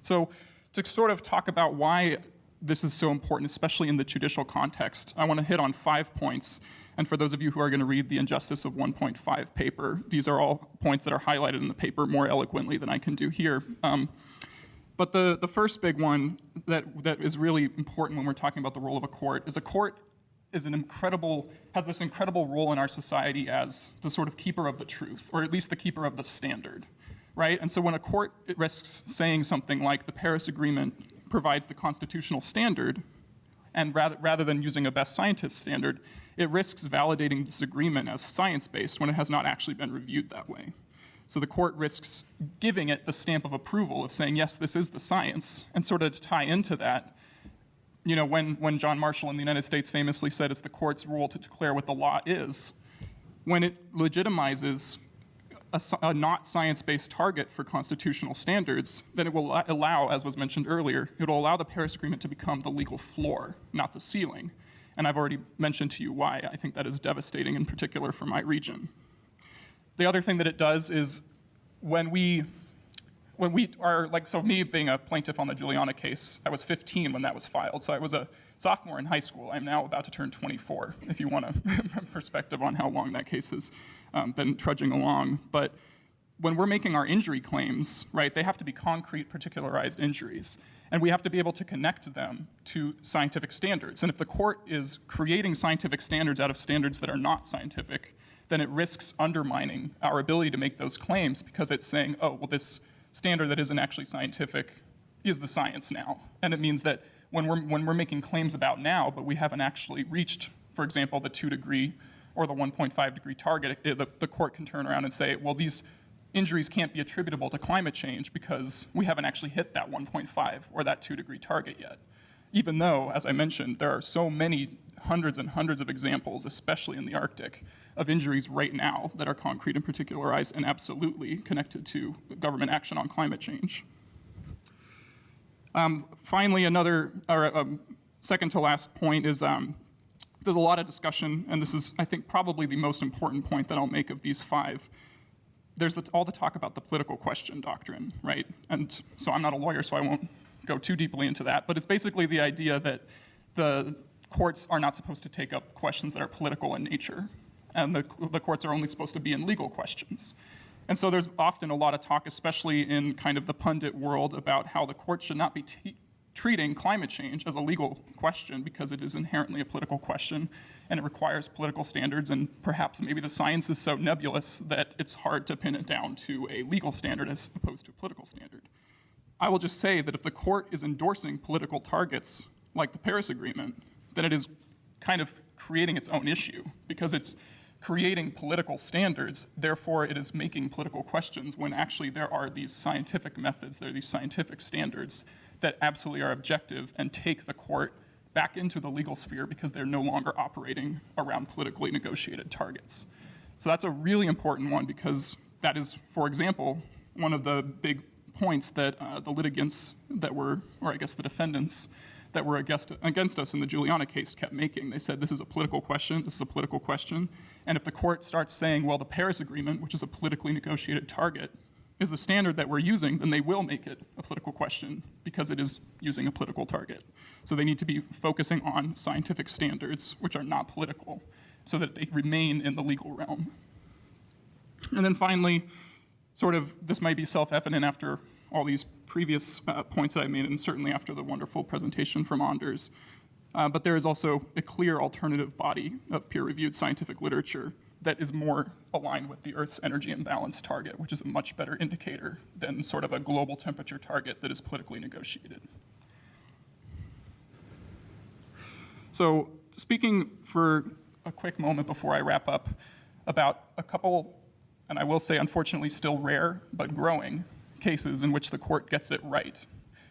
So to sort of talk about why this is so important, especially in the judicial context, I want to hit on 5 points. And for those of you who are going to read the Injustice of 1.5 paper, these are all points that are highlighted in the paper more eloquently than I can do here. But the first big one that is really important when we're talking about the role of a court is has this incredible role in our society as the sort of keeper of the truth, or at least the keeper of the standard, right? And so when a court risks saying something like the Paris Agreement provides the constitutional standard, and rather than using a best scientist standard, it risks validating this agreement as science-based when it has not actually been reviewed that way. So the court risks giving it the stamp of approval of saying, yes, this is the science, and sort of to tie into that, you know, when John Marshall in the United States famously said it's the court's role to declare what the law is, when it legitimizes a not science-based target for constitutional standards, then it will allow, as was mentioned earlier, it will allow the Paris Agreement to become the legal floor, not the ceiling. And I've already mentioned to you why I think that is devastating, in particular for my region. The other thing that it does is when we are, like, so me being a plaintiff on the Juliana case, I was 15 when that was filed, so I was a sophomore in high school. I'm now about to turn 24, if you want a perspective on how long that case has been trudging along. But when we're making our injury claims, right, they have to be concrete, particularized injuries. And we have to be able to connect them to scientific standards. And if the court is creating scientific standards out of standards that are not scientific, then it risks undermining our ability to make those claims, because it's saying, oh, well, this standard that isn't actually scientific is the science now. And it means that when we're making claims about now, but we haven't actually reached, for example, the 2-degree or the 1.5-degree target, the court can turn around and say, well, these injuries can't be attributable to climate change because we haven't actually hit that 1.5 or that 2-degree target yet. Even though, as I mentioned, there are so many hundreds and hundreds of examples, especially in the Arctic, of injuries right now that are concrete and particularized and absolutely connected to government action on climate change. Finally, second to last point is there's a lot of discussion, and this is, I think, probably the most important point that I'll make of these 5. There's all the talk about the political question doctrine, right? And so I'm not a lawyer, so I won't go too deeply into that, but it's basically the idea that the courts are not supposed to take up questions that are political in nature, and the courts are only supposed to be in legal questions. And so there's often a lot of talk, especially in kind of the pundit world, about how the courts should not be treating climate change as a legal question because it is inherently a political question and it requires political standards, and perhaps maybe the science is so nebulous that it's hard to pin it down to a legal standard as opposed to a political standard. I will just say that if the court is endorsing political targets like the Paris Agreement, then it is kind of creating its own issue, because it's creating political standards, therefore it is making political questions, when actually there are these scientific methods, there are these scientific standards that absolutely are objective and take the court back into the legal sphere because they're no longer operating around politically negotiated targets. So that's a really important one, because that is, for example, one of the big points that the litigants that were, or I guess the defendants that were against us in the Juliana case kept making. They said, this is a political question, this is a political question. And if the court starts saying, well, the Paris Agreement, which is a politically negotiated target, is the standard that we're using, then they will make it a political question because it is using a political target. So they need to be focusing on scientific standards, which are not political, so that they remain in the legal realm. And then finally, sort of, this might be self-evident after all these previous points that I made, and certainly after the wonderful presentation from Anders, but there is also a clear alternative body of peer-reviewed scientific literature that is more aligned with the Earth's energy imbalance target, which is a much better indicator than sort of a global temperature target that is politically negotiated. So speaking for a quick moment before I wrap up about a couple, and I will say unfortunately still rare, but growing cases in which the court gets it right.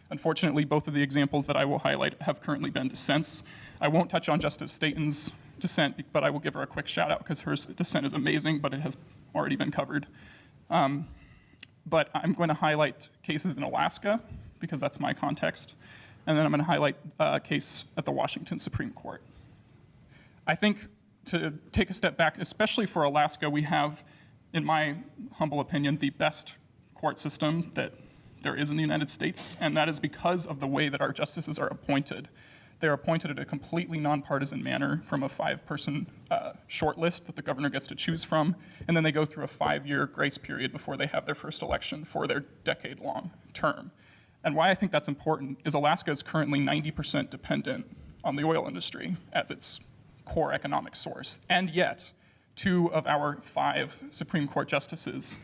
Unfortunately, both of the examples that I will highlight have currently been dissents. I won't touch on Justice Staten's dissent, but I will give her a quick shout out because her dissent is amazing, but it has already been covered. But I'm going to highlight cases in Alaska because that's my context. And then I'm going to highlight a case at the Washington Supreme Court. I think to take a step back, especially for Alaska, we have, in my humble opinion, the best court system that there is in the United States, and that is because of the way that our justices are appointed. They're appointed in a completely nonpartisan manner from a 5-person shortlist that the governor gets to choose from, and then they go through a 5-year grace period before they have their first election for their decade-long term. And why I think that's important is Alaska is currently 90% dependent on the oil industry as its core economic source, and yet 2 of our 5 Supreme Court justices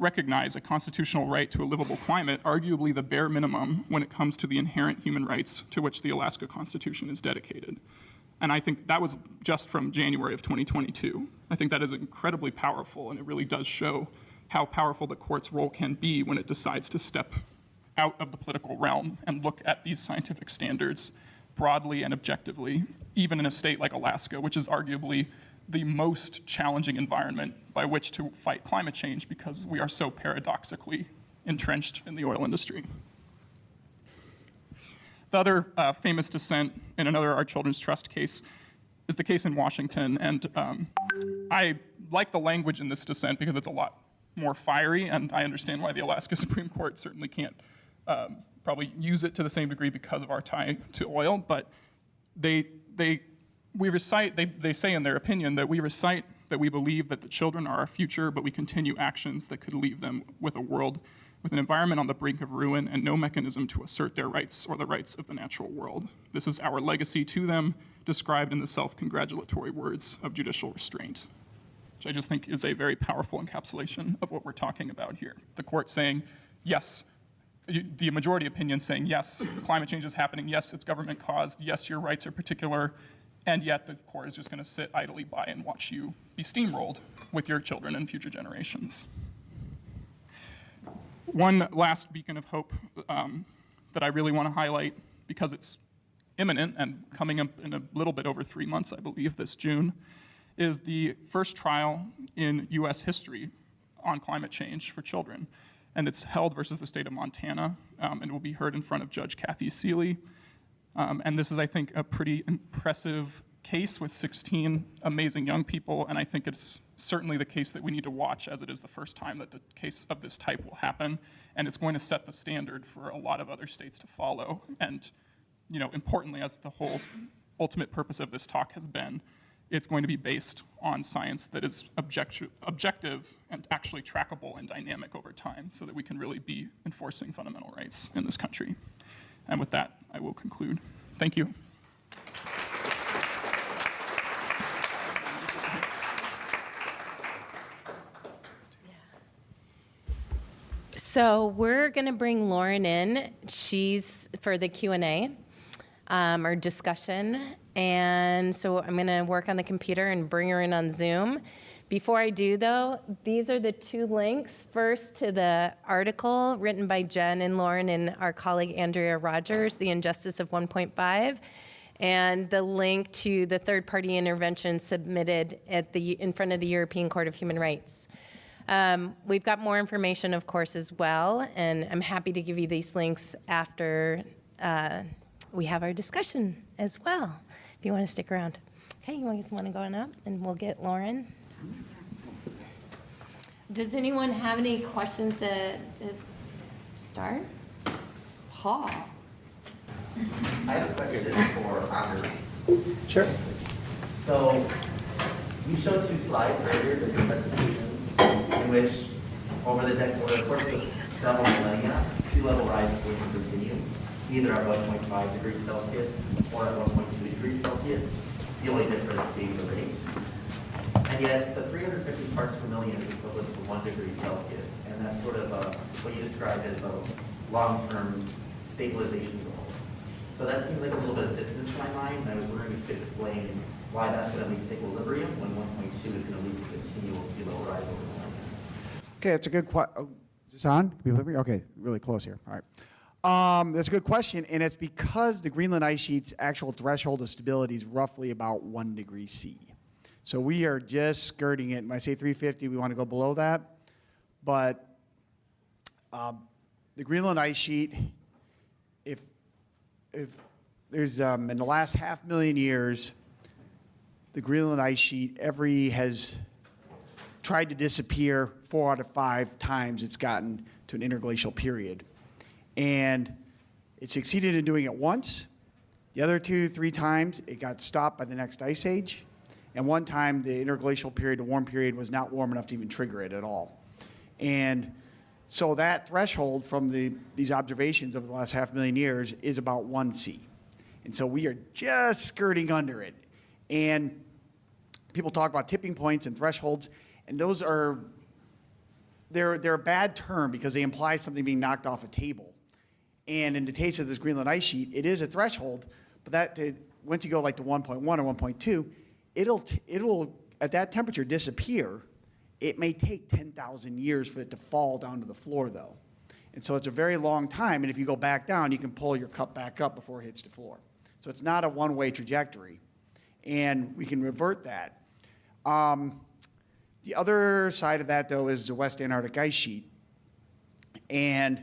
recognize a constitutional right to a livable climate, arguably the bare minimum when it comes to the inherent human rights to which the Alaska Constitution is dedicated. And I think that was just from January of 2022. I think that is incredibly powerful, and it really does show how powerful the court's role can be when it decides to step out of the political realm and look at these scientific standards broadly and objectively, even in a state like Alaska, which is arguably the most challenging environment by which to fight climate change because we are so paradoxically entrenched in the oil industry. The other famous dissent in another Our Children's Trust case is the case in Washington, and I like the language in this dissent because it's a lot more fiery, and I understand why the Alaska Supreme Court certainly can't probably use it to the same degree because of our tie to oil, but they say in their opinion that we recite that we believe that the children are our future, but we continue actions that could leave them with a world with an environment on the brink of ruin and no mechanism to assert their rights or the rights of the natural world. This is our legacy to them, described in the self-congratulatory words of judicial restraint, which I just think is a very powerful encapsulation of what we're talking about here. The court saying, yes, the majority opinion saying, yes, climate change is happening, yes, it's government caused, yes, your rights are particular, and yet the court is just going to sit idly by and watch you be steamrolled with your children and future generations. One last beacon of hope that I really want to highlight, because it's imminent and coming up in a little bit over 3 months, I believe, this June, is the first trial in US history on climate change for children. And it's held versus the state of Montana, and will be heard in front of Judge Kathy Seeley. And this is, I think, a pretty impressive case with 16 amazing young people, and I think it's certainly the case that we need to watch, as it is the first time that the case of this type will happen, and it's going to set the standard for a lot of other states to follow. And, you know, importantly, as the whole ultimate purpose of this talk has been, it's going to be based on science that is objective and actually trackable and dynamic over time, so that we can really be enforcing fundamental rights in this country. And with that, I will conclude. Thank you. So we're going to bring Lauren in. She's for the Q&A or discussion. And so I'm going to work on the computer and bring her in on Zoom. Before I do, though, these are the 2 links. First, to the article written by Jen and Lauren and our colleague Andrea Rogers, The Injustice of 1.5, and the link to the third-party intervention submitted in front of the European Court of Human Rights. We've got more information, of course, as well, and I'm happy to give you these links after we have our discussion as well, if you want to stick around. Okay, you guys want to go on up, and we'll get Lauren. Does anyone have any questions to start? Paul. I have a question for Anders. Sure. So you showed 2 slides earlier in your presentation in which over the course of several millennia, sea level rise is going to continue, either at 1.5 degrees Celsius or at 1.2 degrees Celsius, the only difference being the rate. And yet the 350 parts per million is equivalent to 1 degree Celsius, and that's sort of what you described as a long-term stabilization goal. So that seems like a little bit of dissonance in my mind, and I was wondering if you could explain why that's going to lead to equilibrium when 1.2 is going to lead to continual sea level rise over millennia. Okay, that's a good question. Is this on? Can you hear me? Okay, really close here. All right. That's a good question, and it's because the Greenland ice sheet's actual threshold of stability is roughly about 1 degree C. So we are just skirting it. When I say 350, we want to go below that. But the Greenland ice sheet, if there's in the last 500,000 years, the Greenland ice sheet has tried to disappear 4 out of 5 times it's gotten to an interglacial period. And it succeeded in doing it once. The other 2, 3 times, it got stopped by the next ice age. And one time, the interglacial period, the warm period, was not warm enough to even trigger it at all. And so that threshold from these observations over the last 500,000 years is about 1 C. And so we are just skirting under it. And people talk about tipping points and thresholds, and those are, they're a bad term because they imply something being knocked off a table. And in the case of this Greenland ice sheet, it is a threshold, but once you go like to 1.1 or 1.2, it'll at that temperature disappear. It may take 10,000 years for it to fall down to the floor, though. And so it's a very long time, and if you go back down, you can pull your cup back up before it hits the floor. So it's not a one-way trajectory, and we can revert that. The other side of that, though, is the West Antarctic ice sheet, and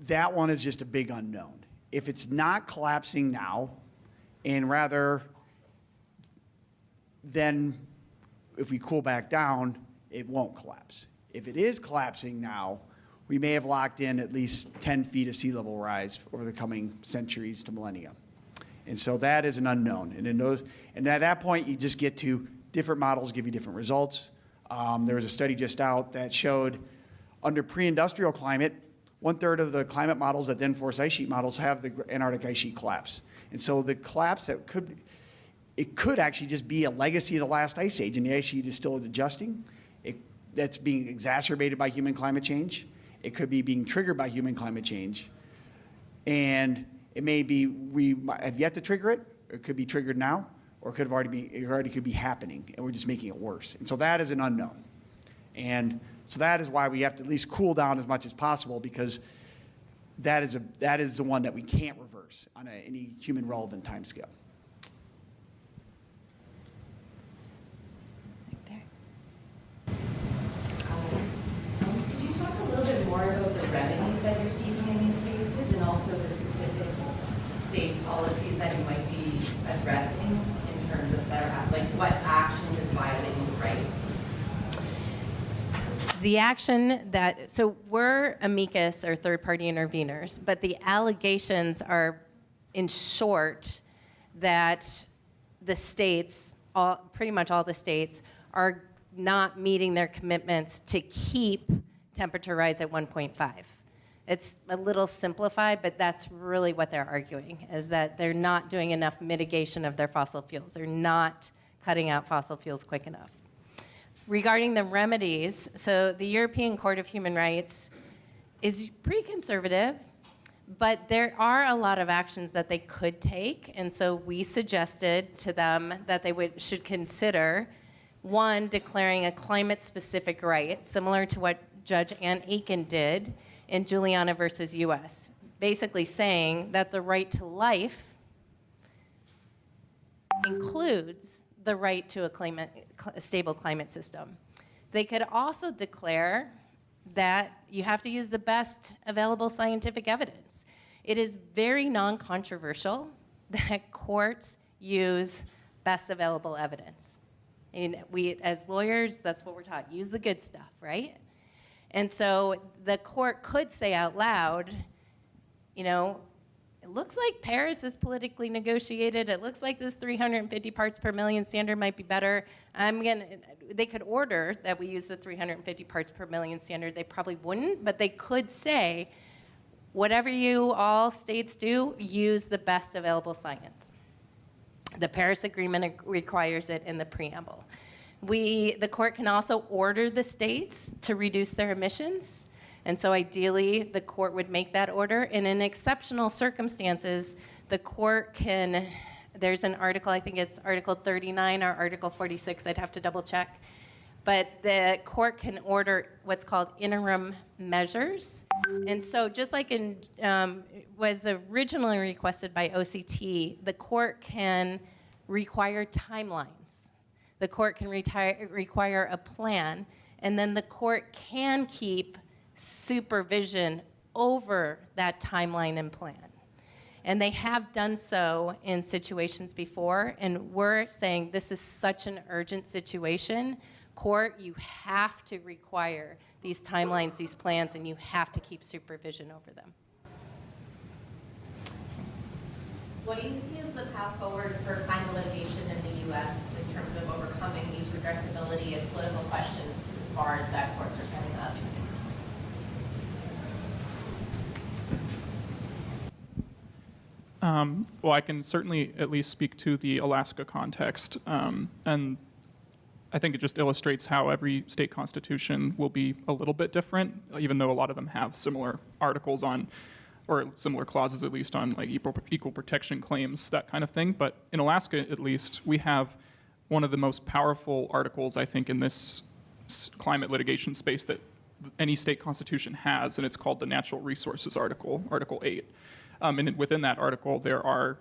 that one is just a big unknown. If it's not collapsing now, and rather then if we cool back down, it won't collapse. If it is collapsing now, we may have locked in at least 10 feet of sea level rise over the coming centuries to millennia. And so that is an unknown. And at that point, you just get to different models give you different results. There was a study just out that showed under pre-industrial climate, 1/3 of the climate models that then force ice sheet models have the Antarctic ice sheet collapse. And so the collapse it could actually just be a legacy of the last ice age, and the ice sheet is still adjusting. That's being exacerbated by human climate change. It could be being triggered by human climate change. And it may be we have yet to trigger it, or it could be triggered now, or it already could be happening, and we're just making it worse. And so that is an unknown. And so that is why we have to at least cool down as much as possible, because that is the one that we can't reverse on any human relevant timescale. Could you talk a little bit more about the remedies that you're seeking in these cases, and also the specific state policies that you might be addressing in terms of what action is violating the rights? The action so we're amicus or third-party interveners, but the allegations are, in short, that the states, pretty much all the states, are not meeting their commitments to keep temperature rise at 1.5. It's a little simplified, but that's really what they're arguing, is that they're not doing enough mitigation of their fossil fuels. They're not cutting out fossil fuels quick enough. Regarding the remedies, so the European Court of Human Rights is pretty conservative, but there are a lot of actions that they could take, and so we suggested to them that they should consider, one, declaring a climate-specific right, similar to what Judge Ann Aiken did in Juliana versus U.S., basically saying that the right to life includes the right to a stable climate system. They could also declare that you have to use the best available scientific evidence. It is very non-controversial that courts use best available evidence. And we, as lawyers, that's what we're taught, use the good stuff, right? And so the court could say out loud, it looks like Paris is politically negotiated. It looks like this 350 parts per million standard might be better. They could order that we use the 350 parts per million standard. They probably wouldn't, but they could say, whatever you all states do, use the best available science. The Paris Agreement requires it in the preamble. The court can also order the states to reduce their emissions. And so ideally, the court would make that order. And in exceptional circumstances, the court can, there's an article, I think it's Article 39 or Article 46, I'd have to double check. But the court can order what's called interim measures. And so just like in, was originally requested by OCT, the court can require timelines. The court can require a plan, and then the court can keep supervision over that timeline and plan. And they have done so in situations before, and we're saying this is such an urgent situation. Court, you have to require these timelines, these plans, and you have to keep supervision over them. What do you see as the path forward for climate litigation in the U.S. in terms of overcoming these redressability and political questions as far as that courts are setting up? Well, I can certainly at least speak to the Alaska context. And I think it just illustrates how every state constitution will be a little bit different, even though a lot of them have similar articles on, or similar clauses at least on like equal protection claims, that kind of thing. But in Alaska, at least, we have one of the most powerful articles, I think, in this climate litigation space that any state constitution has, and it's called the Natural Resources Article, Article 8. And within that article, there are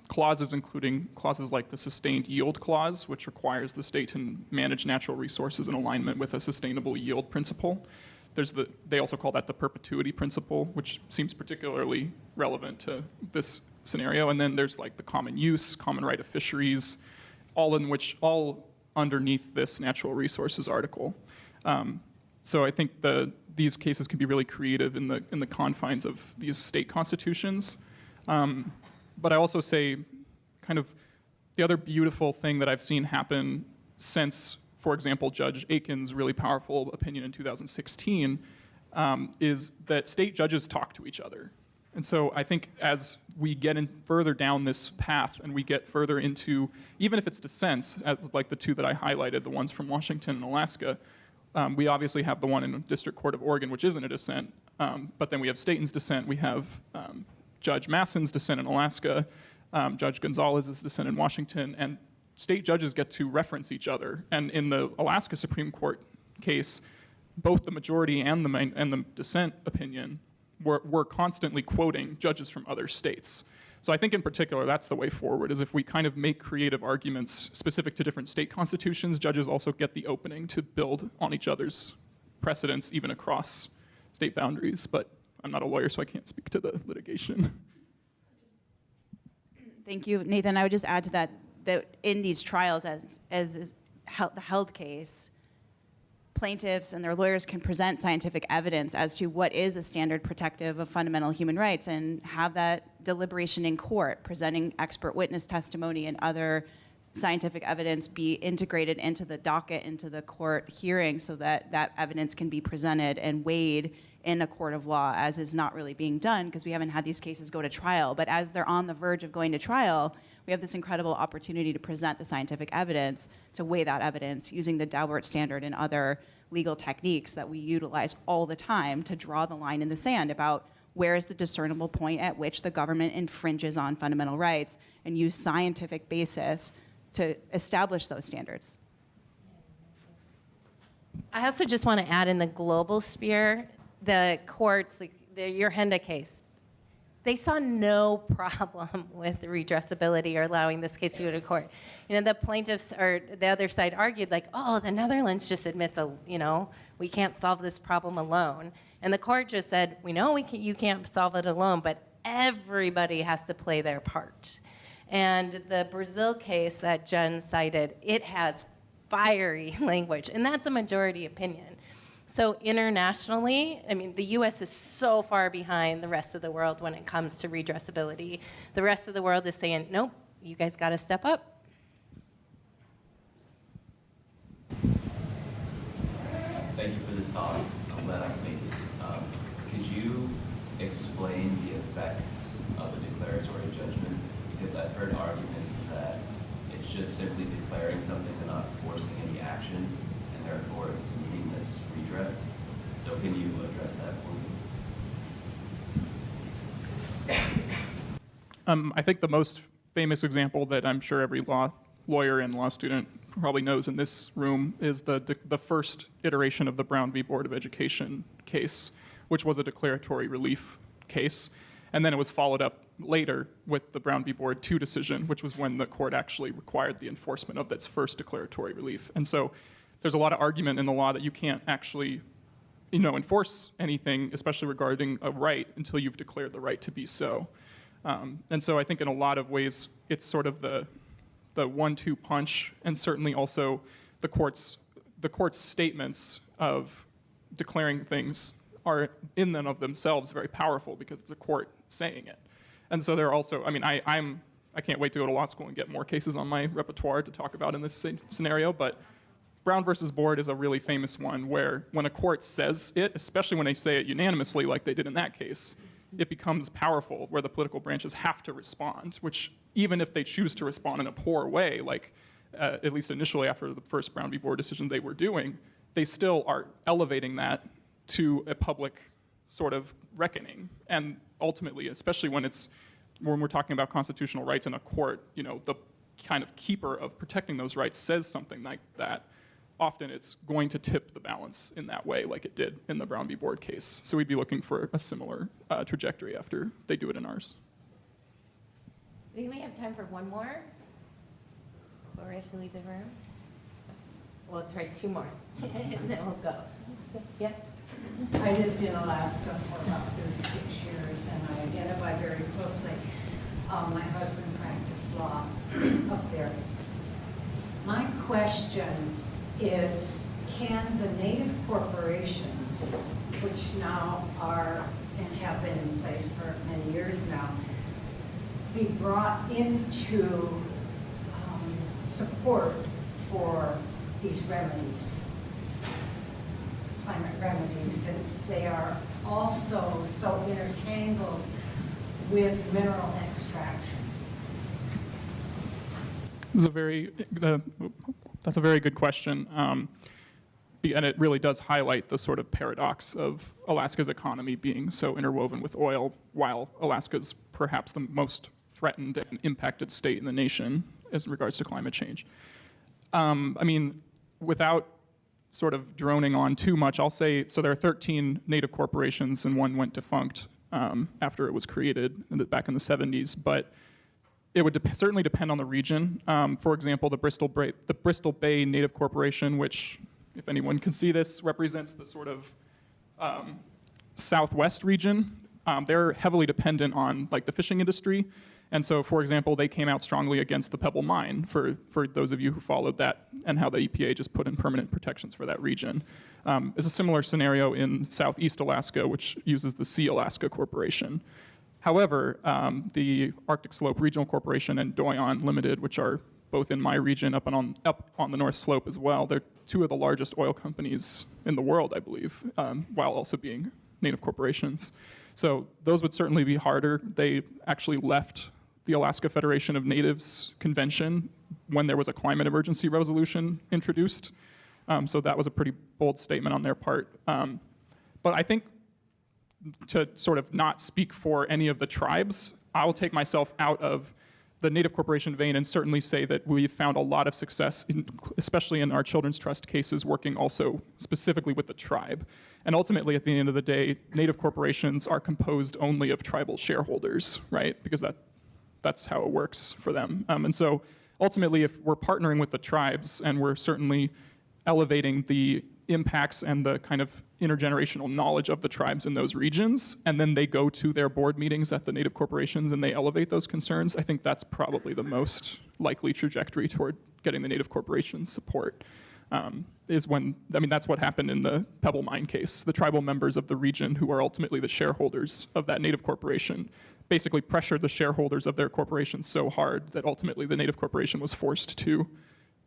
clauses, including clauses like the sustained yield clause, which requires the state to manage natural resources in alignment with a sustainable yield principle. They also call that the perpetuity principle, which seems particularly relevant to this scenario. And then there's like the common use, common right of fisheries, all underneath this natural resources article. So I think these cases can be really creative in the confines of these state constitutions. But I also say kind of the other beautiful thing that I've seen happen since, for example, Judge Aiken's really powerful opinion in 2016 is that state judges talk to each other. And so I think as we get further down this path and we get further into, even if it's dissents, like the two that I highlighted, the ones from Washington and Alaska, we obviously have the one in the District Court of Oregon, which isn't a dissent, but then we have Staten's dissent, we have Judge Matheson's dissent in Alaska, Judge Gonzalez's dissent in Washington, and state judges get to reference each other. And in the Alaska Supreme Court case, both the majority and the dissent opinion were constantly quoting judges from other states. So I think in particular, that's the way forward, is if we kind of make creative arguments specific to different state constitutions, judges also get the opening to build on each other's precedents, even across state boundaries. But I'm not a lawyer, so I can't speak to the litigation. Thank you, Nathan. I would just add to that in these trials, as is the held case, plaintiffs and their lawyers can present scientific evidence as to what is a standard protective of fundamental human rights and have that deliberation in court, presenting expert witness testimony and other scientific evidence be integrated into the docket, into the court hearing, so that that evidence can be presented and weighed in a court of law, as is not really being done because we haven't had these cases go to trial. But as they're on the verge of going to trial, we have this incredible opportunity to present the scientific evidence, to weigh that evidence using the Daubert standard and other legal techniques that we utilize all the time to draw the line in the sand about where is the discernible point at which the government infringes on fundamental rights, and use scientific basis to establish those standards. I also just want to add, in the global sphere, the courts, like your Henda case, they saw no problem with the redressability or allowing this case to go to court. You know, the plaintiffs or the other side argued like, oh, the Netherlands just admits, we can't solve this problem alone. And the court just said, we know you can't solve it alone, but everybody has to play their part. And the Brazil case that Jen cited, it has fiery language, and that's a majority opinion. So internationally, I mean, the US is so far behind the rest of the world when it comes to redressability. The rest of the world is saying, nope, you guys got to step up. Thank you for this talk. I'm glad I can make it. Could you explain the effects of a declaratory judgment? Because I've heard arguments that it's just simply declaring something and not forcing any action, and therefore it's meaningless redress. So can you address that for me? I think the most famous example that I'm sure every lawyer and law student probably knows in this room is the first iteration of the Brown v. Board of Education case, which was a declaratory relief case. And then it was followed up later with the Brown v. Board 2 decision, which was when the court actually required the enforcement of its first declaratory relief. And so there's a lot of argument in the law that you can't actually enforce anything, especially regarding a right, until you've declared the right to be so. And so I think in a lot of ways, it's sort of the 1-2 punch, and certainly also the court's statements of declaring things are in and of themselves very powerful because it's a court saying it. And so they're also, I can't wait to go to law school and get more cases on my repertoire to talk about in this scenario, but Brown versus Board is a really famous one where when a court says it, especially when they say it unanimously like they did in that case, it becomes powerful where the political branches have to respond, which even if they choose to respond in a poor way, like at least initially after the first Brown v. Board decision they were doing, they still are elevating that to a public sort of reckoning. And ultimately, especially when we're talking about constitutional rights in a court, the kind of keeper of protecting those rights says something like that, often it's going to tip the balance in that way like it did in the Brown v. Board case. So we'd be looking for a similar trajectory after they do it in ours. I think we have time for one more, or we have to leave the room. We'll try 2 more, and then we'll go. Yeah? I lived in Alaska for about 36 years, and I identify very closely. My husband practiced law up there. My question is, can the native corporations, which now are and have been in place for many years now, be brought into support for these remedies, climate remedies, since they are also so intertangled with mineral extraction? That's a very good question. And it really does highlight the sort of paradox of Alaska's economy being so interwoven with oil, while Alaska's perhaps the most threatened and impacted state in the nation as regards to climate change. Without sort of droning on too much, I'll say, so there are 13 native corporations and one went defunct after it was created back in the 70s, but it would certainly depend on the region. For example, the Bristol Bay Native Corporation, which, if anyone can see this, represents the sort of southwest region. They're heavily dependent on the fishing industry. And so, for example, they came out strongly against the Pebble Mine, for those of you who followed that, and how the EPA just put in permanent protections for that region. It's a similar scenario in southeast Alaska, which uses the Sea Alaska Corporation. However, the Arctic Slope Regional Corporation and Doyon Limited, which are both in my region up on the North Slope as well, they're 2 of the largest oil companies in the world, I believe, while also being native corporations. So those would certainly be harder. They actually left the Alaska Federation of Natives Convention when there was a climate emergency resolution introduced. So that was a pretty bold statement on their part. But I think to sort of not speak for any of the tribes, I will take myself out of the native corporation vein and certainly say that we've found a lot of success, especially in our Children's Trust cases, working also specifically with the tribe. And ultimately, at the end of the day, native corporations are composed only of tribal shareholders, right? Because that's how it works for them. And so ultimately, if we're partnering with the tribes and we're certainly elevating the impacts and the kind of intergenerational knowledge of the tribes in those regions, and then they go to their board meetings at the native corporations and they elevate those concerns, I think that's probably the most likely trajectory toward getting the native corporations support. That's what happened in the Pebble Mine case. The tribal members of the region, who are ultimately the shareholders of that native corporation, basically pressured the shareholders of their corporation so hard that ultimately the native corporation was forced to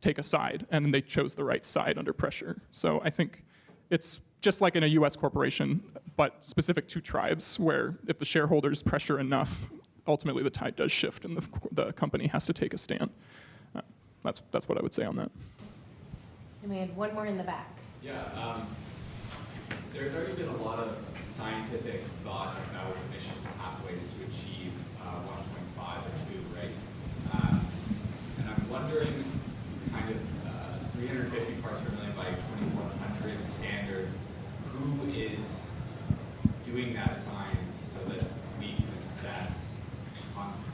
take a side, and they chose the right side under pressure. So I think it's just like in a US corporation, but specific to tribes, where if the shareholders pressure enough, ultimately the tide does shift and the company has to take a stand. That's what I would say on that. And we had one more in the back. Yeah, there's already been a lot of scientific thought about emissions pathways to achieve 1.5 or 2, right? And I'm wondering, kind of 350 parts per million by 2100 standard, who is doing that science so that we can assess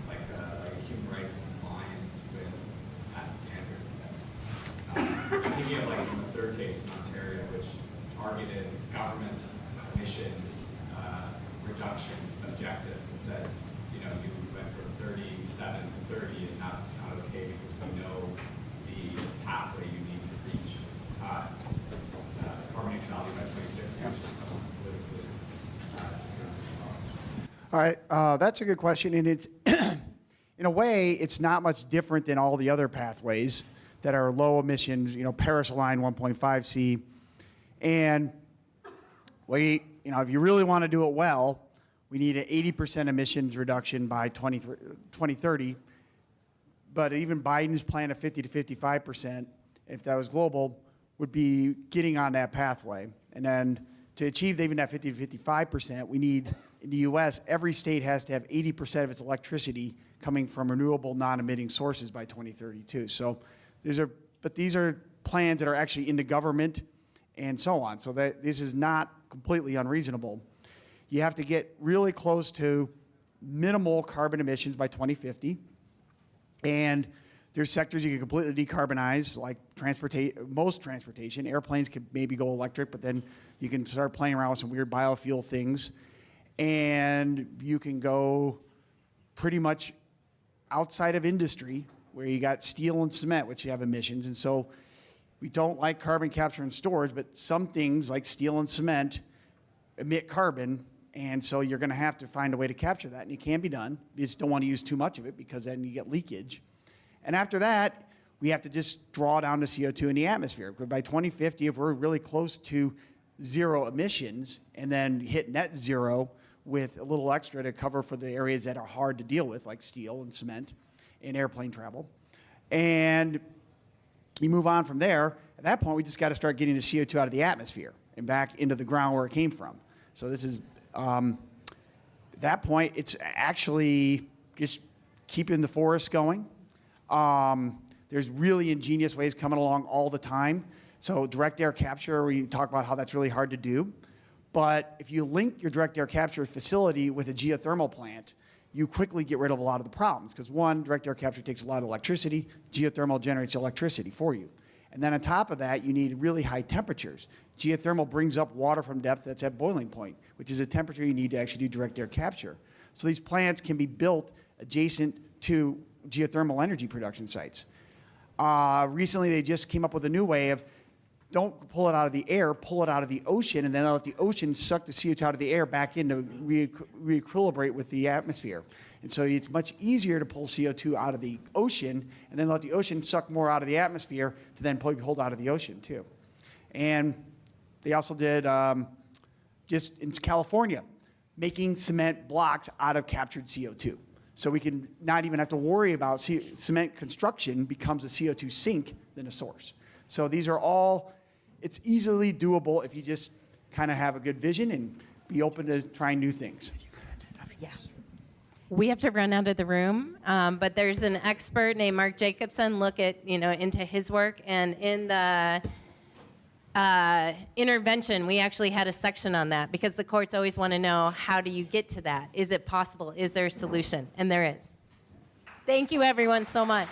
like human rights compliance with that standard? I'm thinking of like the third case in Ontario, which targeted government emissions reduction objectives and said, you know, you went from 37 to 30, and that's not okay because we know the pathway you need to reach carbon neutrality by 2050, which is somewhat politically. All right, that's a good question, and it's in a way it's not much different than all the other pathways that are low emissions, you know, Paris-aligned 1.5C, and if you really want to do it well, we need an 80% emissions reduction by 2030. But even Biden's plan of 50 to 55%, if that was global, would be getting on that pathway. And then to achieve even that 50 to 55%, we need, in the US, every state has to have 80% of its electricity coming from renewable non-emitting sources by 2032. So these are plans that are actually into government and so on. So that this is not completely unreasonable. You have to get really close to minimal carbon emissions by 2050. And there's sectors you can completely decarbonize, like most transportation. Airplanes could maybe go electric, but then you can start playing around with some weird biofuel things. And you can go pretty much outside of industry, where you got steel and cement, which you have emissions. And so we don't like carbon capture and storage, but some things like steel and cement emit carbon, and so you're going to have to find a way to capture that, and it can be done. You just don't want to use too much of it because then you get leakage. And after that, we have to just draw down the CO2 in the atmosphere. But by 2050, if we're really close to zero emissions and then hit net zero with a little extra to cover for the areas that are hard to deal with, like steel and cement and airplane travel, and you move on from there, at that point, we just got to start getting the CO2 out of the atmosphere and back into the ground where it came from. So this is, at that point, it's actually just keeping the forests going. There's really ingenious ways coming along all the time. So direct air capture, we talk about how that's really hard to do. But if you link your direct air capture facility with a geothermal plant, you quickly get rid of a lot of the problems. Because one, direct air capture takes a lot of electricity. Geothermal generates electricity for you. And then on top of that, you need really high temperatures. Geothermal brings up water from depth that's at boiling point, which is a temperature you need to actually do direct air capture. So these plants can be built adjacent to geothermal energy production sites. Recently, they just came up with a new way of don't pull it out of the air, pull it out of the ocean, and then let the ocean suck the CO2 out of the air back in to re-equilibrate with the atmosphere. And so it's much easier to pull CO2 out of the ocean and then let the ocean suck more out of the atmosphere to then pull out of the ocean too. And they also did, just in California, making cement blocks out of captured CO2. So we can not even have to worry about cement construction becomes a CO2 sink than a source. So these are all, it's easily doable if you just kind of have a good vision and be open to trying new things. Yes. We have to run out of the room, but there's an expert named Mark Jacobson. Look at, into his work, and in the intervention, we actually had a section on that because the courts always want to know, how do you get to that? Is it possible? Is there a solution? And there is. Thank you, everyone, so much.